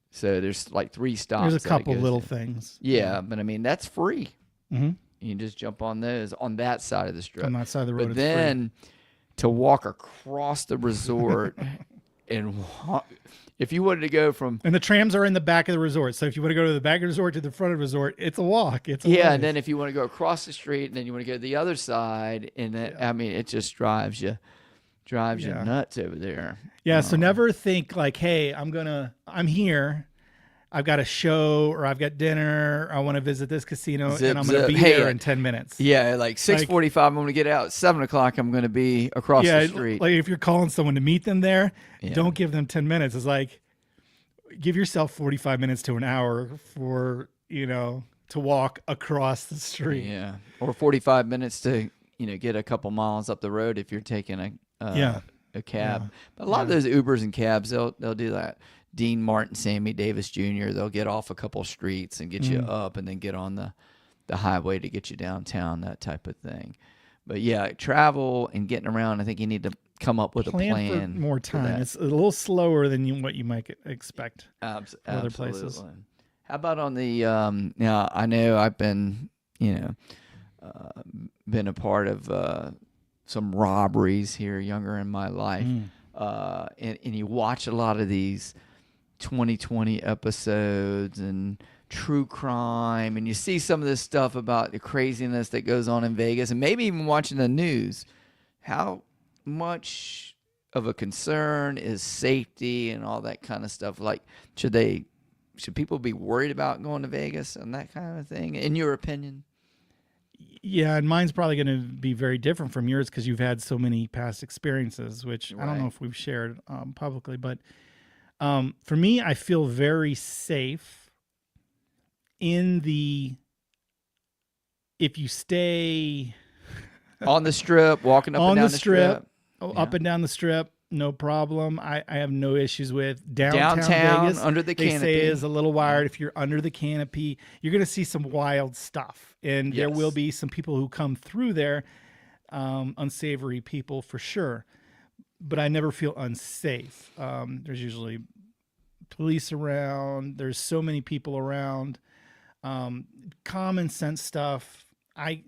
So there's like 3 stops. there's a that it couple goes little to. things. Yeah, but I mean that's free. Mm-hmm. You can just jump on those on that side of the strip. On that side of the road, But it's free. then to walk across the resort and if you wanted to go from And the trams are in the back of the resort. So if you want to go to the back of the resort to the front of the resort, it's a walk. It's a yeah, ways. and then if you want to go across the street and then you want to go to the other side, and then, I mean it just drives you Yeah. nuts over there. Yeah, so never think like, hey, I'm here. I've got a show or I've got dinner. Or I want to visit this casino Zip, and I'm going to zip. be Hey, there in 10 minutes. Yeah, like 6:45, I'm going to get out. 7:00, I'm going to be across Yeah, the street. like if you're calling someone to meet them there, Yeah. don't give them 10 minutes. It's like, give yourself 45 minutes to an hour for, to walk across the street. Yeah, or 45 minutes to get a couple miles up the road if you're taking a cab. Yeah. But a lot of those Ubers and cabs, they'll do that. Dean Martin, Sammy Davis Jr. They'll get off a couple streets and get you up, and then get on the highway to get you downtown. That type of thing. But yeah, travel and getting around. I think you need to come up with a plan for more for time. that. It's a little slower than what you might expect. other places. Absolutely. How about on the now I know I've been been a part of some robberies here younger in my life, and you watch a lot of these 2020 episodes and true crime, and you see some of this stuff about the craziness that goes on in Vegas, and maybe even watching the news. How much of a concern is safety and all that kind of stuff? Like, should people be worried about going to Vegas and that kind of thing, in your opinion? Yeah, and mine's probably going to be very different from yours because you've had so many past experiences, which I don't know Right. if we've shared publicly. But for me, I feel very safe if you stay On the strip, walking up on and down the strip, Yeah. up and down the strip, no problem. I have no issues with downtown Downtown, Vegas. under the They say canopy. is a little wired. If you're under the canopy, you're going to see some wild stuff, and there Yes. will be some people who come through there, unsavory people for sure. but I never feel unsafe. There's usually police around. There's so many people around. Common sense stuff. I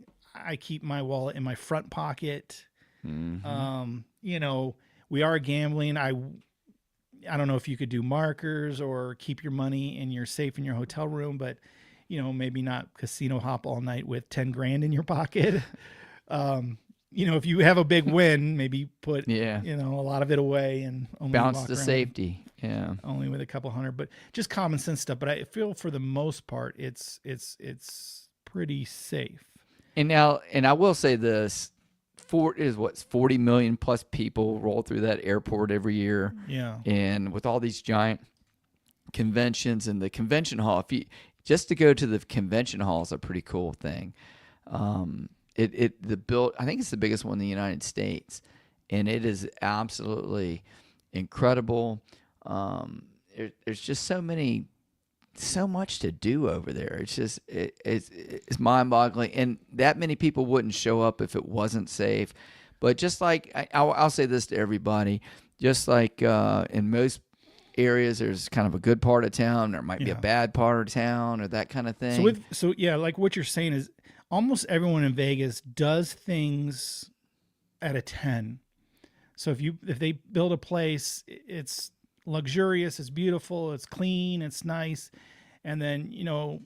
keep my wallet in my front pocket. You know, we are gambling. I don't know if you could do markers or keep your money in your safe in your hotel room, but you know, maybe not casino hop all night with 10 grand in your pocket. You know, if you have a big win, maybe put, you know, a lot of it away and only bounce walk to around safety. Yeah. only with a couple hundred, but just common sense stuff. But I feel for the most part, it's pretty safe. And I will say this, 40 million plus people roll through that airport every year. Yeah. And with all these giant conventions and the convention hall, just to go to the convention hall is a pretty cool thing. I think it's the biggest one in the United States, and it is absolutely incredible. There's just so much to do over there. It's just it's mind-boggling, and that many people wouldn't show up if it wasn't safe. But just like I'll say this to everybody, just like in most areas, there's kind of a good part of town, there might be a bad part of town, or that kind of thing. So yeah, like what you're saying is almost everyone in Vegas does things at a 10. So if they build a place, it's luxurious, it's beautiful, it's clean, it's nice. And then, you know,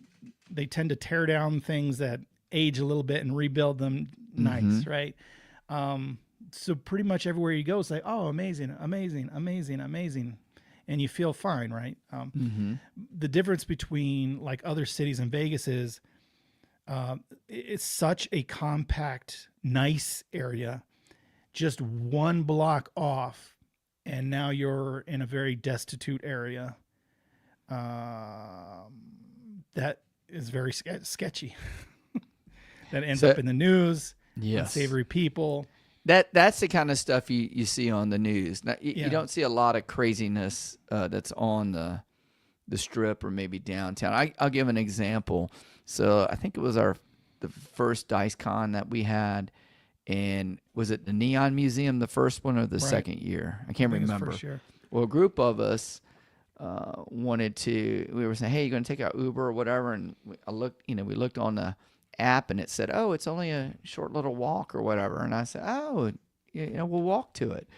they tend to tear down things that age a little bit and rebuild them nice, right? So pretty much everywhere you go, it's like, oh, amazing, amazing, amazing, amazing. And you feel fine, right? The difference between like other cities and Vegas is it's such a compact, nice area, just one block off, and now you're in a very destitute area. That is very sketchy. That ends up in the news. Unsavory people. That's the kind of stuff you see on the news. Now, you don't see a lot of craziness that's on the Strip or maybe downtown. I'll give an example. So I think it was the first DiceCon that we had, and was it the Neon Museum, the first one, or the second year? I can't remember. Well, a group of us we were saying, hey, you going to take out Uber or whatever? And we looked on the app and it said, oh, it's only a short little walk or whatever. And I said, oh, we'll walk to it.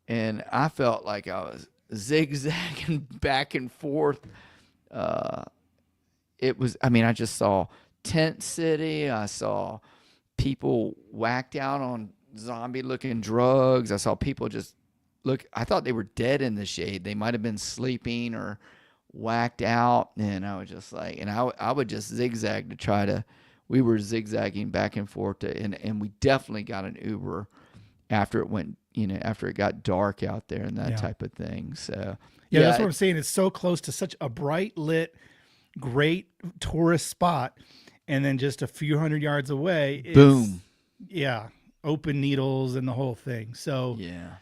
And I felt like I was zigzagging back and forth. I just saw Tent City. I saw people whacked out on zombie looking drugs. I saw people just I thought they were dead in the shade. They might have been sleeping or whacked out. And I was just like, and I would just zigzag to try to, we were zigzagging back and forth and we definitely got an Uber after it got dark out there and that type of thing. So yeah, that's what I'm saying. It's so close to such a bright lit, great tourist spot. And then just a few hundred yards away, boom. Yeah. Open needles and the whole thing. So yeah.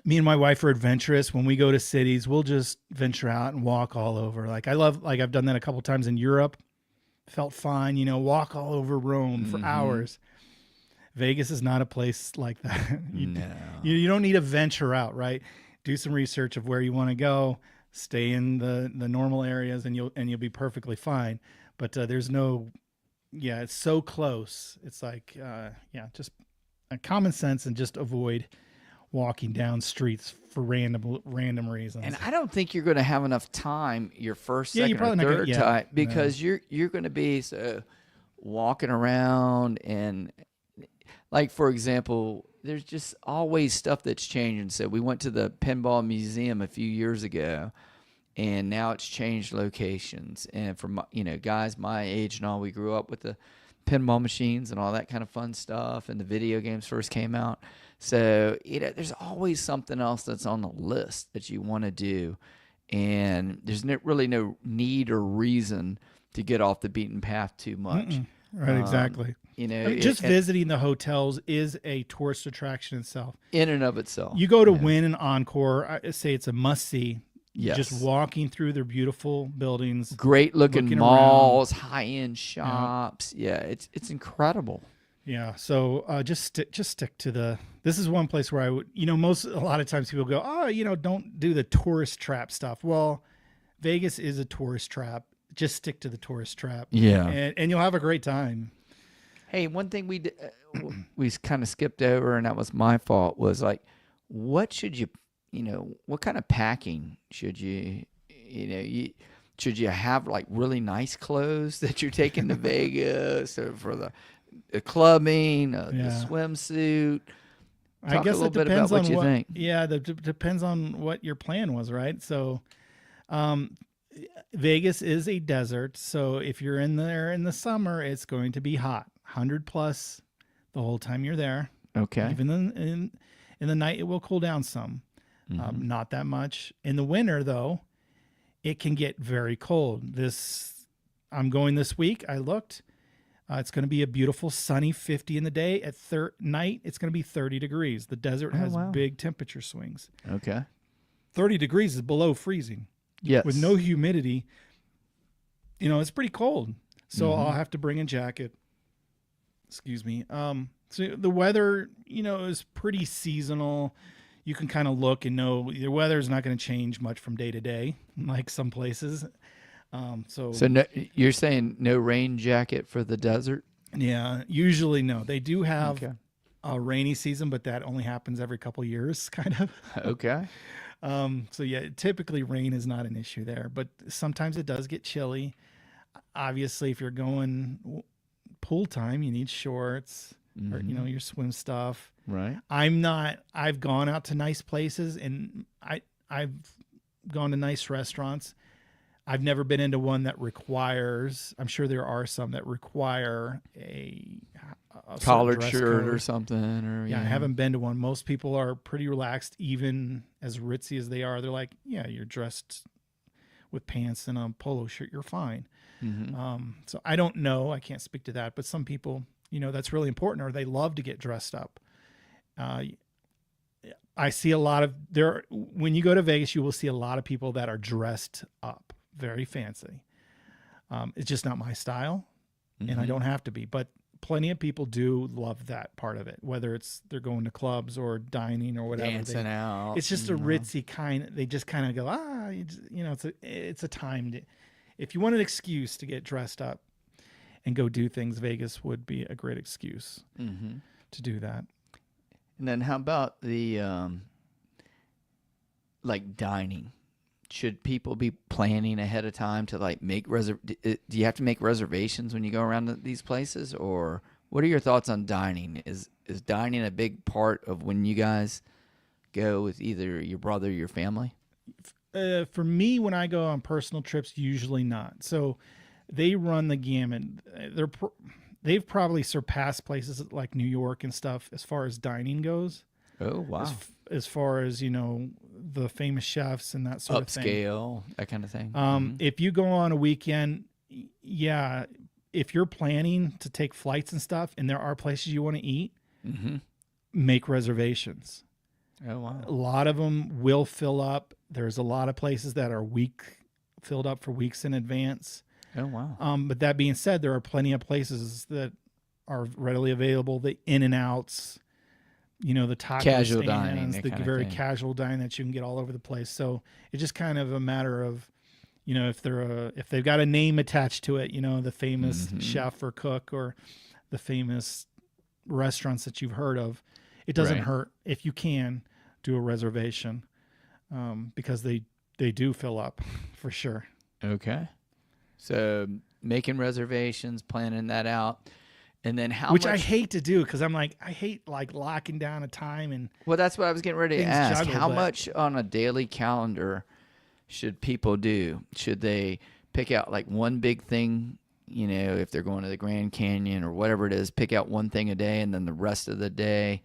Me and my wife are adventurous. When we go to cities, we'll just venture out and walk all over. Like I've done that a couple times in Europe. Felt fine, walk all over Rome for hours. Vegas is not a place like that. You don't need to venture out, right? Do some research of where you want to go. Stay in the normal areas, and you'll be perfectly fine. But there's no, it's so close. It's like, just common sense and just avoid walking down streets for random reasons. And I don't think you're going to have enough time your first, second, or third time because you're going to be walking around and, like, for example, there's just always stuff that's changing. So we went to the Pinball Museum a few years ago, and now it's changed locations. And for guys my age and all, we grew up with the pinball machines and all that kind of fun stuff, and the video games first came out. So there's always something else that's on the list that you want to do, and there's really no need or reason to get off the beaten path too much. Right, exactly. Just visiting the hotels is a tourist attraction itself. In and of itself. You go to Wynn and Encore, I say it's a must-see. Yes. Just walking through their beautiful buildings. Great looking malls, high-end shops. Yeah, it's incredible. Yeah. So just stick to this is one place where I would, a lot of times people go, oh, don't do the tourist trap stuff. Well, Vegas is a tourist trap. Just stick to the tourist trap. Yeah. And you'll have a great time. Hey, one thing we kind of skipped over, and that was my fault, was like, what should you, what kind of packing should you, should you have like really nice clothes that you're taking to Vegas, or for the clubbing, the swimsuit? I guess a little it bit depends about what on you think. Yeah, depends on what your plan was, right? So, Vegas is a desert, so if you're in there in the summer, it's going to be hot, 100 plus the whole time you're there. Okay. Even in the night, it will cool down some, not that much. In the winter, though, it can get very cold. I'm going this week. I looked. It's going to be a beautiful sunny 50 in the day. At night, it's going to be 30 degrees. The desert has big temperature swings. Okay. 30 degrees is below freezing. Yes. With no humidity, it's pretty cold. So I'll have to bring a jacket. Excuse me. So the weather, is pretty seasonal. You can kind of look and know the weather is not going to change much from day to day, like some places. So no, you're saying no rain jacket for the desert? Yeah, usually no. They do have a rainy season, but that only happens every couple years, kind of. Okay. So yeah, typically rain is not an issue there, but sometimes it does get chilly. Obviously, if you're going pool time, you need shorts or your swim stuff. Right. I've gone out to nice places and I've gone to nice restaurants. I've never been into one that requires, I'm sure there are some that require a collared dress shirt code or something. Or I haven't been to one. Most people are pretty relaxed, even as ritzy as they are. They're like, yeah, you're dressed with pants and a polo shirt, you're fine. So I don't know. I can't speak to that. But some people, that's really important, or they love to get dressed up. I see a lot of when you go to Vegas, you will see a lot of people that are dressed up, very fancy. It's just not my style, and I don't have to be. But plenty of people do love that part of it, whether it's they're going to clubs or dining or whatever. Dancing out. It's just a ritzy kind. They just kind of go, it's a time. If you want an excuse to get dressed up and go do things, Vegas would be a great excuse to do that. And then how about the like dining? Should people be planning ahead of time to like make do you have to make reservations when you go around to these places, or what are your thoughts on dining? Is dining a big part of when you guys go with either your brother or your family? For me, when I go on personal trips, usually not. So they run the gamut. They've probably surpassed places like New York and stuff as far as dining goes. Oh, wow. As far as, the famous chefs and that sort of thing. Upscale, that kind of thing. If you go on a weekend, if you're planning to take flights and stuff and there are places you want to eat, make reservations. Oh, wow. A lot of them will fill up. There's a lot of places that are filled up for weeks in advance. Oh, wow. But that being said, there are plenty of places that are readily available. The In-N-Outs, the taco casual stands, dining, the very casual dining that you can get all over the place. So it's just kind of a matter of, if they've got a name attached to it, the famous chef or cook or the famous restaurants that you've heard of, it doesn't hurt if you can do a reservation, because they do fill up for sure. Okay. So making reservations, planning that out, and then Which I hate to do, because I hate locking down a time and. Well, that's what I was getting ready to ask. Juggle, how much on a daily calendar should people do? Should they pick out like one big thing? If they're going to the Grand Canyon or whatever it is, pick out one thing a day, and then the rest of the day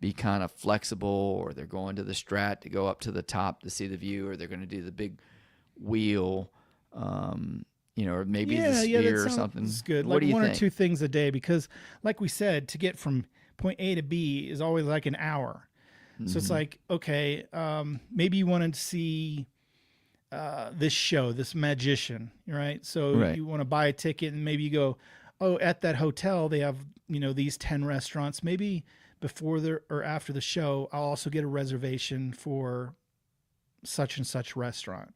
be kind of flexible, or they're going to the Strat to go up to the top to see the view, or they're going to do the big wheel, or maybe the Sphere or something. It's good. What do you one think? or two things a day, because like we said, to get from point A to B is always like an hour. So it's like, okay, maybe you want to see this show, this magician, right? So you want to buy a ticket and maybe you go, oh, at that hotel, they have, these 10 restaurants. Maybe before or after the show, I'll also get a reservation for such and such restaurant.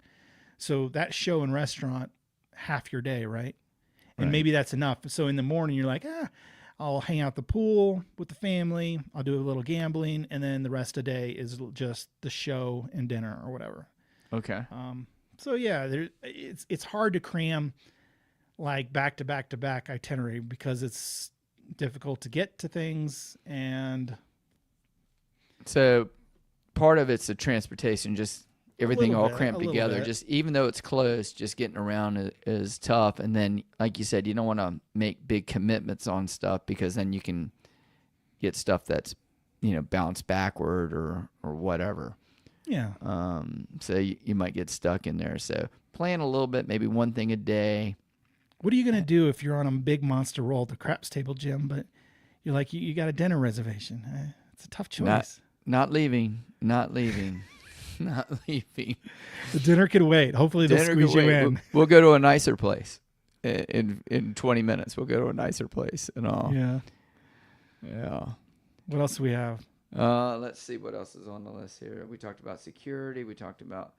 So that show and restaurant, half your day, right? And Right. maybe that's enough. So in the morning, you're like, I'll hang out the pool with the family. I'll do a little gambling. And then the rest of the day is just the show and dinner or whatever. Okay. So yeah, it's hard to cram like back to back to back itinerary because it's difficult to get to things. And So part of it's the transportation, just everything little all bit, cramped a little together. bit. Just even though it's close, just getting around is tough. And then, like you said, you don't want to make big commitments on stuff because then you can get stuff that's bounced backward or whatever. yeah, So you might get stuck in there. So plan a little bit, maybe one thing a day. what are you gonna do if you're on a big monster roll at the craps table, Jim? But you're like you got a dinner reservation. It's a tough choice. Not leaving. Not leaving. Not leaving. The dinner could wait. Hopefully they'll Dinner squeeze could you wait. in. We'll go to a nicer place in 20 minutes. We'll go to a nicer place and all. Yeah. Yeah. What else do we have? Let's see what else is on the list here. We talked about security. We talked about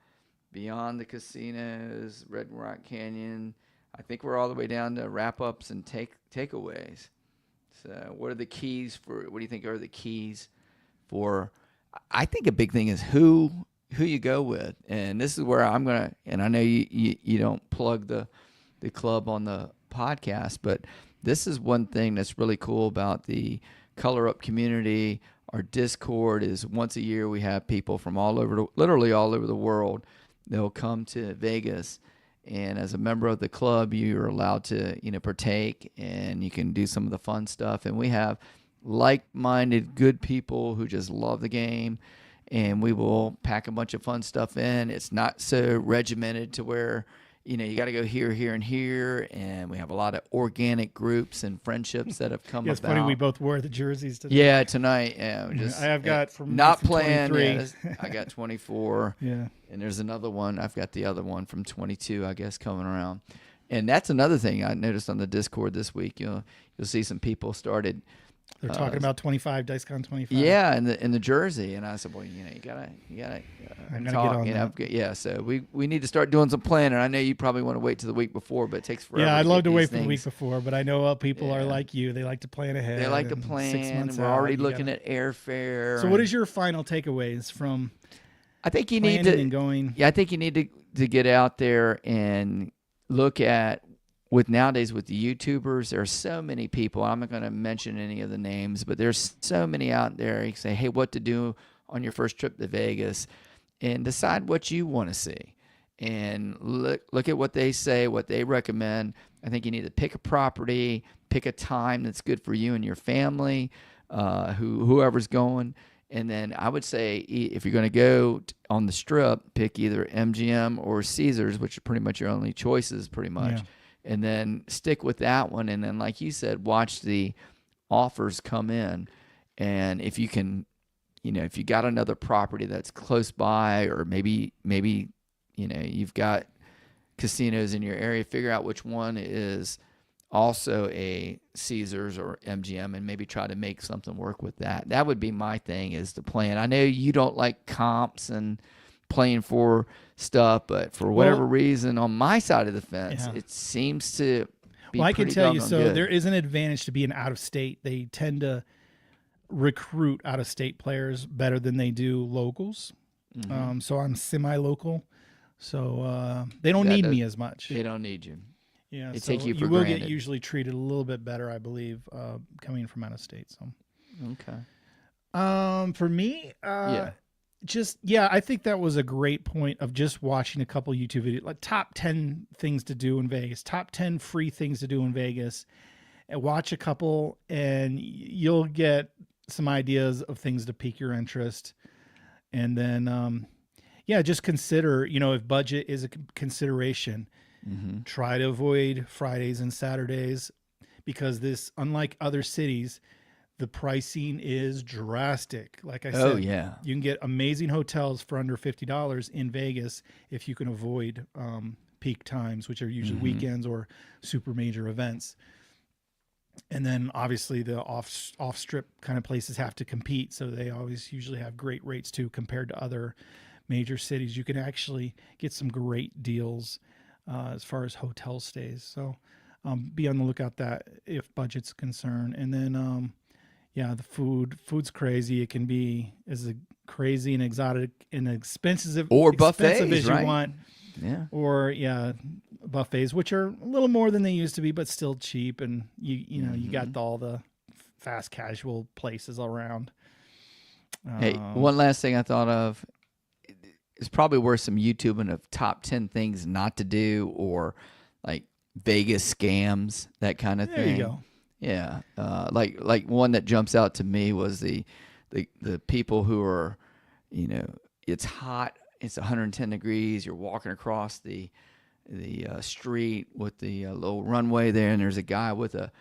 beyond the casinos, Red Rock Canyon. I think we're all the way down to wrap-ups and takeaways. So what do you think are the keys for, I think a big thing is who you go with. And this is where I'm going to, and I know you don't plug the club on the podcast, but this is one thing that's really cool about the Color Up community. Our Discord is once a year. We have people from literally all over the world. They'll come to Vegas, and as a member of the club, you're allowed to, partake, and you can do some of the fun stuff. And we have like-minded, good people who just love the game, and we will pack a bunch of fun stuff in. It's not so regimented to where you got to go here, here, and here. And we have a lot of organic groups and friendships that have come Yeah, it's about. funny we both wore the jerseys today. Yeah, tonight. Yeah, we just, I have got from not from playing. 23. Yeah, I got 24, Yeah. and there's another one. I've got the other one from 22, I guess, coming around. And that's another thing I noticed on the Discord this week. You'll see some people started. They're talking about 25, DiceCon 25. Yeah, in the jersey, and I said, well, you gotta I'm gonna talk. get on that. Yeah, so we need to start doing some planning. I know you probably want to wait till the week before, but it takes forever. Yeah, I'd love to get wait these for the week things. before, but I know people are Yeah. like you. They like to plan ahead. They like to and 6 plan. months We're out, already you looking gotta- at airfare. So what is your final takeaways from I think you need planning to and going? Yeah, I think you need to get out there and look at with nowadays with the YouTubers. There are so many people. I'm not going to mention any of the names, but there's so many out there. You say, hey, what to do on your first trip to Vegas, and decide what you want to see, and look at what they say, what they recommend. I think you need to pick a property, pick a time that's good for you and your family, whoever's going. And then I would say if you're going to go on the Strip, pick either MGM or Caesars, which are pretty much your only choices, pretty much. Yeah. And then stick with that one. And then, like you said, watch the offers come in. And if you can, if you got another property that's close by, or maybe you've got casinos in your area, figure out which one is also a Caesars or MGM, and maybe try to make something work with that. That would be my thing, is the plan. I know you don't like comps and playing for stuff, but for whatever reason, on my side of the fence, Yeah. it seems to be Well, I can pretty tell you, doggone so good. there is an advantage to being out of state. They tend to recruit out of state players better than they do locals. Mm-hmm. So I'm semi-local, so they don't That need does- me as much. They don't need you. Yeah, they so take you for will granted. get usually treated a little bit better, I believe, coming from out of state. So, Okay. for me, Yeah. I think that was a great point of just watching a couple YouTube videos, like top 10 things to do in Vegas, top 10 free things to do in Vegas, and watch a couple, and you'll get some ideas of things to pique your interest. And then, just consider, if budget is a consideration, Mm-hmm. try to avoid Fridays and Saturdays, because unlike other cities, the pricing is drastic. Like I said, Oh, yeah. you can get amazing hotels for under $50 in Vegas if you can avoid peak times, which are usually Mhm. weekends or super major events. And then obviously the off strip kind of places have to compete, so they always usually have great rates too compared to other major cities. You can actually get some great deals as far as hotel stays. So be on the lookout that if budget's concerned. And then yeah, the food's crazy. It can be as crazy and exotic and expensive Or expensive buffets, as right? you want. Yeah. Or yeah, buffets, which are a little more than they used to be, but still cheap. And you know, you got all the fast casual places around. Hey, one last thing I thought of. It's probably worth some YouTubing of top 10 things not to do, or like Vegas scams, that kind of There thing. you go. Yeah. Like one that jumps out to me was the people who are, you know, it's hot, it's 110 degrees, you're walking across the street with the little runway there, and there's a guy with a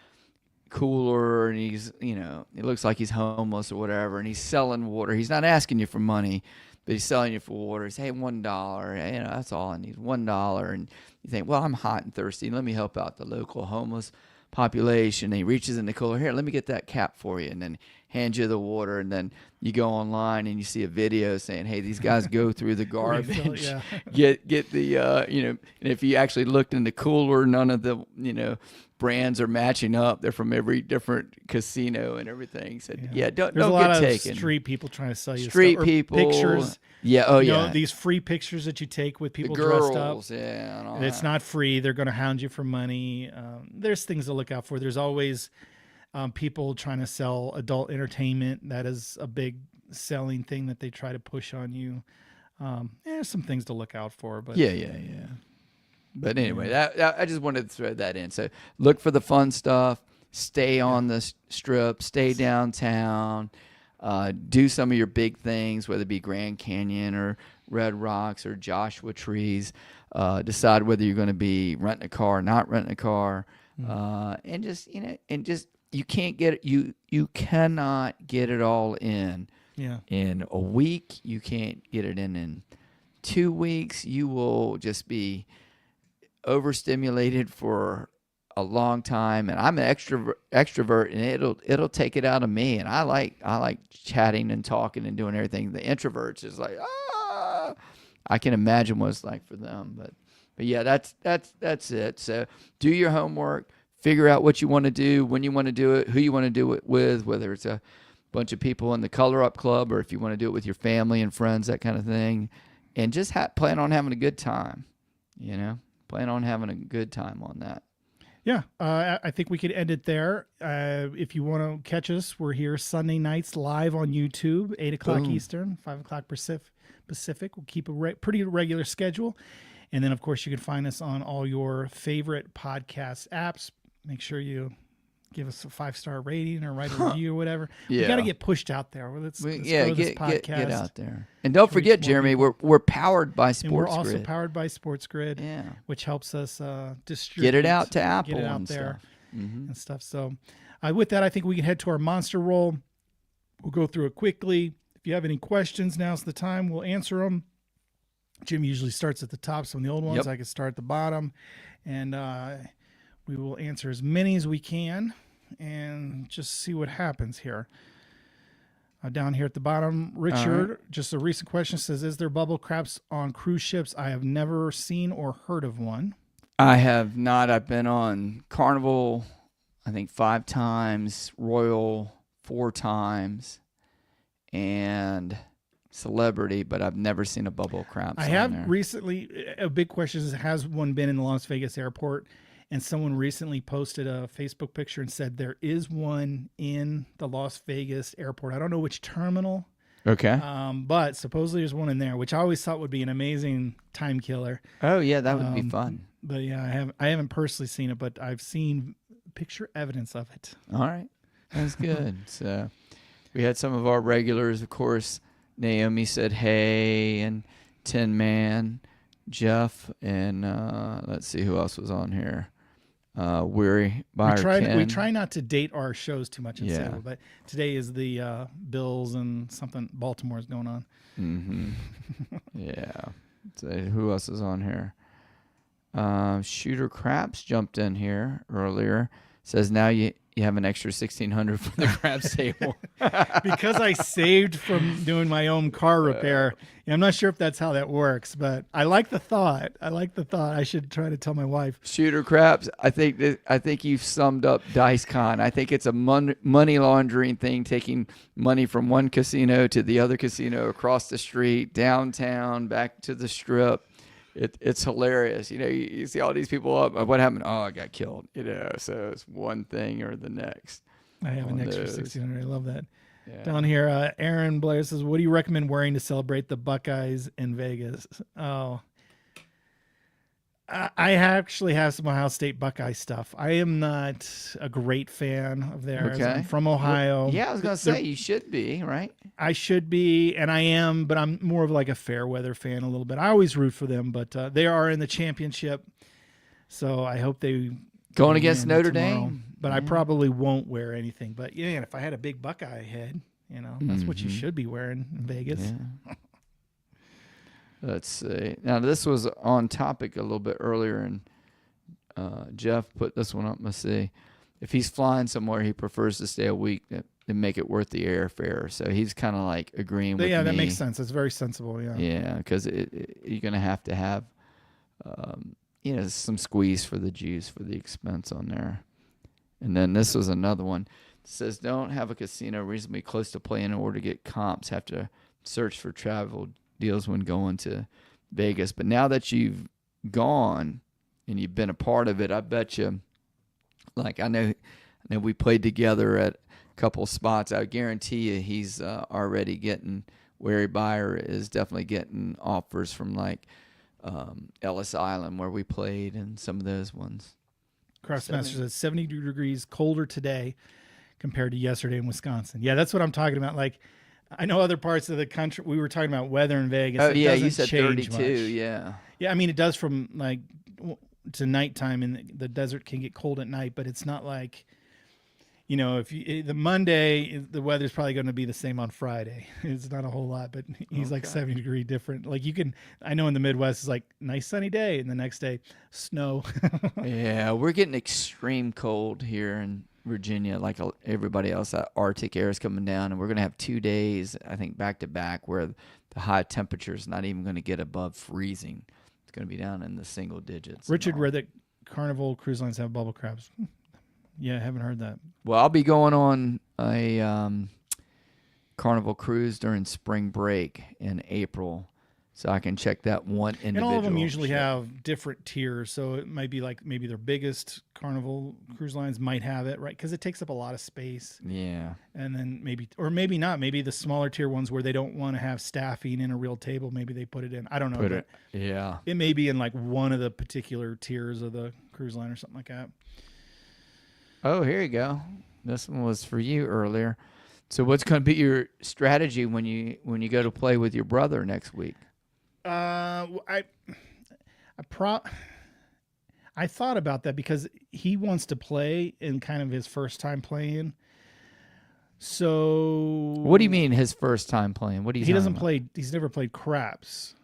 cooler, and he's, you know, it looks like he's homeless or whatever, and he's selling water. He's not asking you for money, but he's selling you for water. He's, hey, $1, you know, that's all I need, $1. And you think, well, I'm hot and thirsty, let me help out the local homeless population. And he reaches in the cooler, here, let me get that cap for you, and then hands you the water. And then you go online and you see a video saying, hey, these guys go through the garbage, yeah. get the you know, and if you actually looked in the cooler, none of the, you know, brands are matching up. They're from every different casino and everything. So yeah, don't There's a get lot of taken. street people trying to sell you Street stuff, or people, pictures. yeah, oh You yeah, know, these free pictures that you take with the people dressed up. girls, yeah, and all And it's that. not free. They're going to hound you for money. There's things to look out for. There's always people trying to sell adult entertainment. That is a big selling thing that they try to push on you. There's some things to look out for. But Yeah. But anyway, that I just wanted to throw that in. So look for the fun stuff. Stay on the strip. Stay downtown. Do some of your big things, whether it be Grand Canyon or Red Rocks or Joshua Trees. Decide whether you're going to be renting a car or not renting a car. And just, you know, you can't get it. You cannot get it all in a week. You can't get it in 2 weeks. You will just be overstimulated for a long time. And I'm an extrovert, and it'll take it out of me. And I like chatting and talking and doing everything. The introverts is like, I can imagine what it's like for them. But yeah, that's it. So do your homework, figure out what you want to do, when you want to do it, who you want to do it with, whether it's a bunch of people in the Color Up Club or if you want to do it with your family and friends, that kind of thing. And just plan on having a good time, you know, plan on having a good time on that. Yeah, I think we could end it there. If you want to catch us, we're here Sunday nights live on YouTube, 8 o'clock Boom. Eastern, 5 o'clock Pacific. We'll keep a pretty regular schedule. And then, of course, you can find us on all your favorite podcast apps. Make sure you give us a 5-star rating or write a review or whatever. We got to get pushed out there. Let's grow this podcast. Get out there. And don't forget, more Jeremy, we're powered by And we're Sports also Grid. powered by Sports Grid, Yeah. which helps us distribute. Get it out to Apple Get it out and there. stuff. Mm-hmm. And stuff. So with that, I think we can head to our monster roll. We'll go through it quickly. If you have any questions, now's the time. We'll answer them. Jim usually starts at the top. Some of the old ones, Yep. I can start at the bottom. And we will answer as many as we can and just see what happens here. Down here at the bottom, Richard, just a recent question, says, is there bubble crabs on cruise ships? I have never seen or heard of one. I have not. I've been on Carnival, I think 5 times, Royal 4 times, and Celebrity, but I've never seen a bubble crab. I have recently, a big question is, has one been in the Las Vegas airport? And someone recently posted a Facebook picture and said there is one in the Las Vegas airport. I don't know which terminal, Okay. but supposedly there's one in there, which I always thought would be an amazing time killer. Oh yeah, that would be fun. But yeah, I haven't personally seen it, but I've seen picture evidence of it. All right, that's good. So we had some of our regulars, of course. Naomi said hey, and Tin Man, Jeff, and let's see who else was on here. Weary by We try not to date our shows too much in Yeah. Seattle, but today is the Bills and something Baltimore's going on. Mm-hmm. Yeah. So who else is on here? Shooter Craps jumped in here earlier. Says now you you have an extra 1,600 for the craps table. Because I saved from doing my own car repair. I'm not sure if that's how that works, but I like the thought. I should try to tell my wife. Shooter craps. I think you've summed up DiceCon. I think it's a money laundering thing, taking money from one casino to the other casino across the street, downtown, back to the strip. It's hilarious. You see all these people up. What happened? Oh, I got killed. So it's one thing or the next. I have an extra 1,600. I love that. Yeah. Down here, Aaron Blair says, what do you recommend wearing to celebrate the Buckeyes in Vegas? Oh, I actually have some Ohio State Buckeye stuff. I am not a great fan of theirs. Okay. I'm from Ohio. Yeah, I was going to say, you should be, right? I should be, and I am, but I'm more of like a fair weather fan a little bit. I always root for them, but they are in the championship, so I hope they Going against win Notre tomorrow. Dame. But I probably won't wear anything. But yeah, if I had a big Buckeye head, that's what you should be wearing in Vegas. Yeah. Let's see. Now, this was on topic a little bit earlier, and Jeff put this one up. Let's see. If he's flying somewhere, he prefers to stay a week and make it worth the airfare. So he's kind of like agreeing with me. Yeah, that makes sense. It's very sensible. Yeah. Yeah, because you're going to have some squeeze for the juice for the expense on there. And then this was another one. It says, don't have a casino reasonably close to play in order to get comps. Have to search for travel deals when going to Vegas. But now that you've gone and you've been a part of it, I bet you, like I know we played together at a couple of spots. I guarantee you he's already getting, Wary Buyer is definitely getting offers from like Ellis Island where we played and some of those ones. Craftsmaster says 70 degrees colder today compared to yesterday in Wisconsin. Yeah, that's what I'm talking about. Like, I know other parts of the country. We were talking about weather in Vegas. Oh, it yeah, doesn't you said change 32, much. yeah. Yeah, I mean, it does from like to nighttime, and the desert can get cold at night, but it's not like, if the Monday, the weather's probably going to be the same on Friday. It's not a whole lot, but he's like 70 degree different. Like I know in the Midwest, it's like nice sunny day, and the next day, snow. Yeah, we're getting extreme cold here in Virginia, like everybody else. That Arctic air is coming down, and we're going to have 2 days, I think, back to back, where the high temperature is not even going to get above freezing. It's going to be down in the single digits. Richard read that Carnival Cruise Lines have bubble crabs. Yeah, I haven't heard that. Well, I'll be going on a Carnival cruise during spring break in April, so I can check that one individual. And all of them usually ship. have different tiers, so it might be like maybe their biggest Carnival Cruise Lines might have it, right? Because it takes up a lot of space. Yeah. And then maybe not. Maybe the smaller tier ones where they don't want to have staffing in a real table, maybe they put it in. I don't know. Yeah. It may be in like one of the particular tiers of the cruise line or something like that. Oh, here you go. This one was for you earlier. So what's going to be your strategy when you go to play with your brother next week? I thought about that because he wants to play in kind of his first time playing. So What do you mean his first time playing? What do you? He doesn't play. He's never played craps.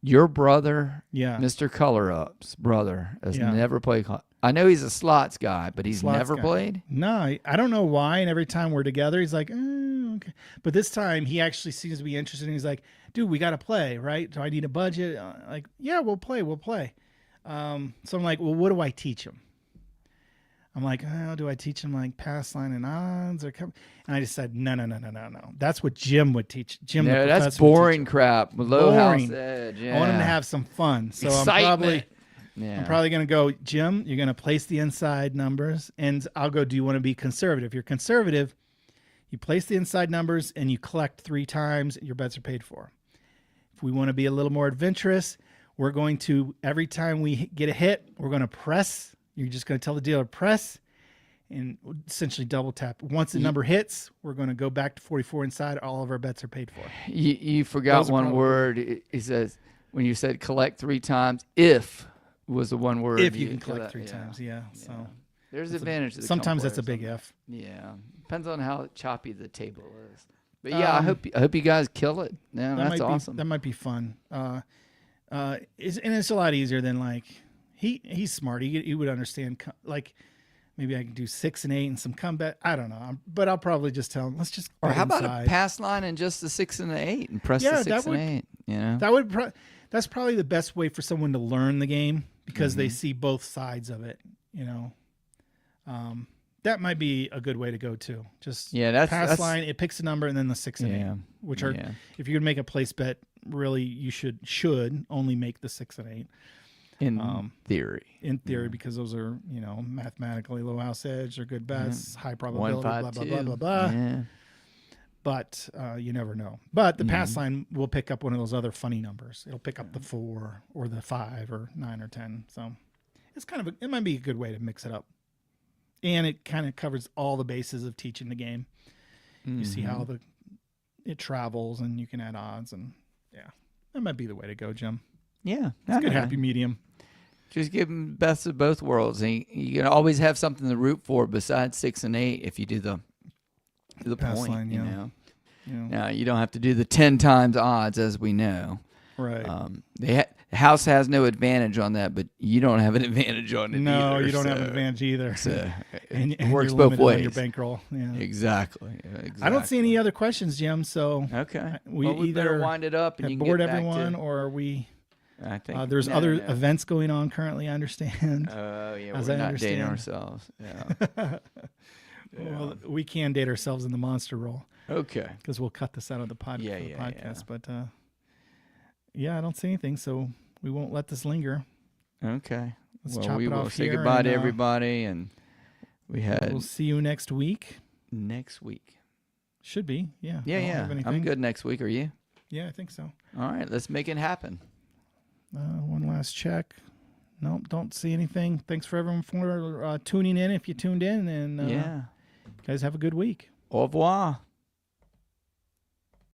Your brother, Yeah, Mr. Color Up's brother, has Yeah. never played. I know he's a slots guy, but he's Slots never guy. played. No, I don't know why. And every time we're together, he's like, okay. But this time he actually seems to be interested. And he's like, dude, we got to play, right? Do I need a budget? Like, yeah, we'll play. So I'm like, well, what do I teach him? I'm like, oh, do I teach him like pass line and odds or come? And I just said, no. That's what Jim would teach. Jim, No, the that's professor, would teach boring him. crap. Low Boring. house edge. Yeah. I want him to have some fun. So Excitement. I'm probably going to go, Jim, you're going to place the inside numbers. And I'll go, do you want to be conservative? If you're conservative, you place the inside numbers and you collect 3 times, your bets are paid for. If we want to be a little more adventurous, we're going to, every time we get a hit, we're going to press. You're just going to tell the dealer, press, and essentially double tap. Once the number hits, we're going to go back to 44 inside. All of our bets are paid for. You forgot Those are one probably- word. He says, when you said collect 3 times, if was the one word. If you can collect 3 times, yeah. So There's advantage. sometimes that's a big F. Yeah, depends on how choppy the table is. But yeah, I hope you guys kill it. Yeah, that's awesome. That might be fun. It's a lot easier than like he's smart. He would understand like Maybe I can do 6 and 8 and some combat. I don't know, but I'll probably just tell them, let's just. Or bet how about inside. a pass line and just the 6 and the 8 and press the 6 and 8? You know, That's probably the best way for someone to learn the game because they see both sides of it. You know, that might be a good way to go too. Just pass line. It picks a number and then the 6 and 8, which are if you're gonna make a place bet, really you should only make the 6 and 8. in theory. In theory, because those are, you know, mathematically low house edge, they're good bets, high probability, 1, 5, blah, blah, 2. blah, blah, blah. Yeah. But you never know. But the pass line will pick up one of those other funny numbers. It'll pick up the 4 or the 5 or 9 or 10. So it's kind of it might be a good way to mix it up. And it kind of covers all the bases of teaching the game. You see how it travels, and you can add odds, and that might be the way to go, Jim. Yeah. It's a good happy medium. Just give them the best of both worlds. And you can always have something to root for besides 6 and 8 if you do the pass point. line, you yeah. know. Yeah. Now you don't have to do the 10 times odds, as we know. Right. The house has no advantage on that, but you don't have an advantage on it. No, either, you don't have an advantage either. So and it works you're both limited on ways. your bankroll. Yeah. Exactly. I don't see any other questions, Jim. So Okay. we We better either wind it up and have you can bored get back everyone, to, or are we? I think There's no, other no. events going on currently. I understand. Oh yeah, as we're I not dating understand. ourselves. Yeah. Well, we can date ourselves in the monster role Okay. because we'll cut this out of the, Yeah, podcast. But I don't see anything, so we won't let this linger. Okay. Let's Well, chop we it will off say here goodbye and, to everybody, and we had We'll see you next week. next week. Should be, yeah. Yeah, I don't yeah. have I'm anything. good next week. Are you? Yeah, I think so. All right. Let's make it happen. One last check. Nope, don't see anything. Thanks for everyone for tuning in. If you tuned in, and Yeah. guys have a good week. Au revoir.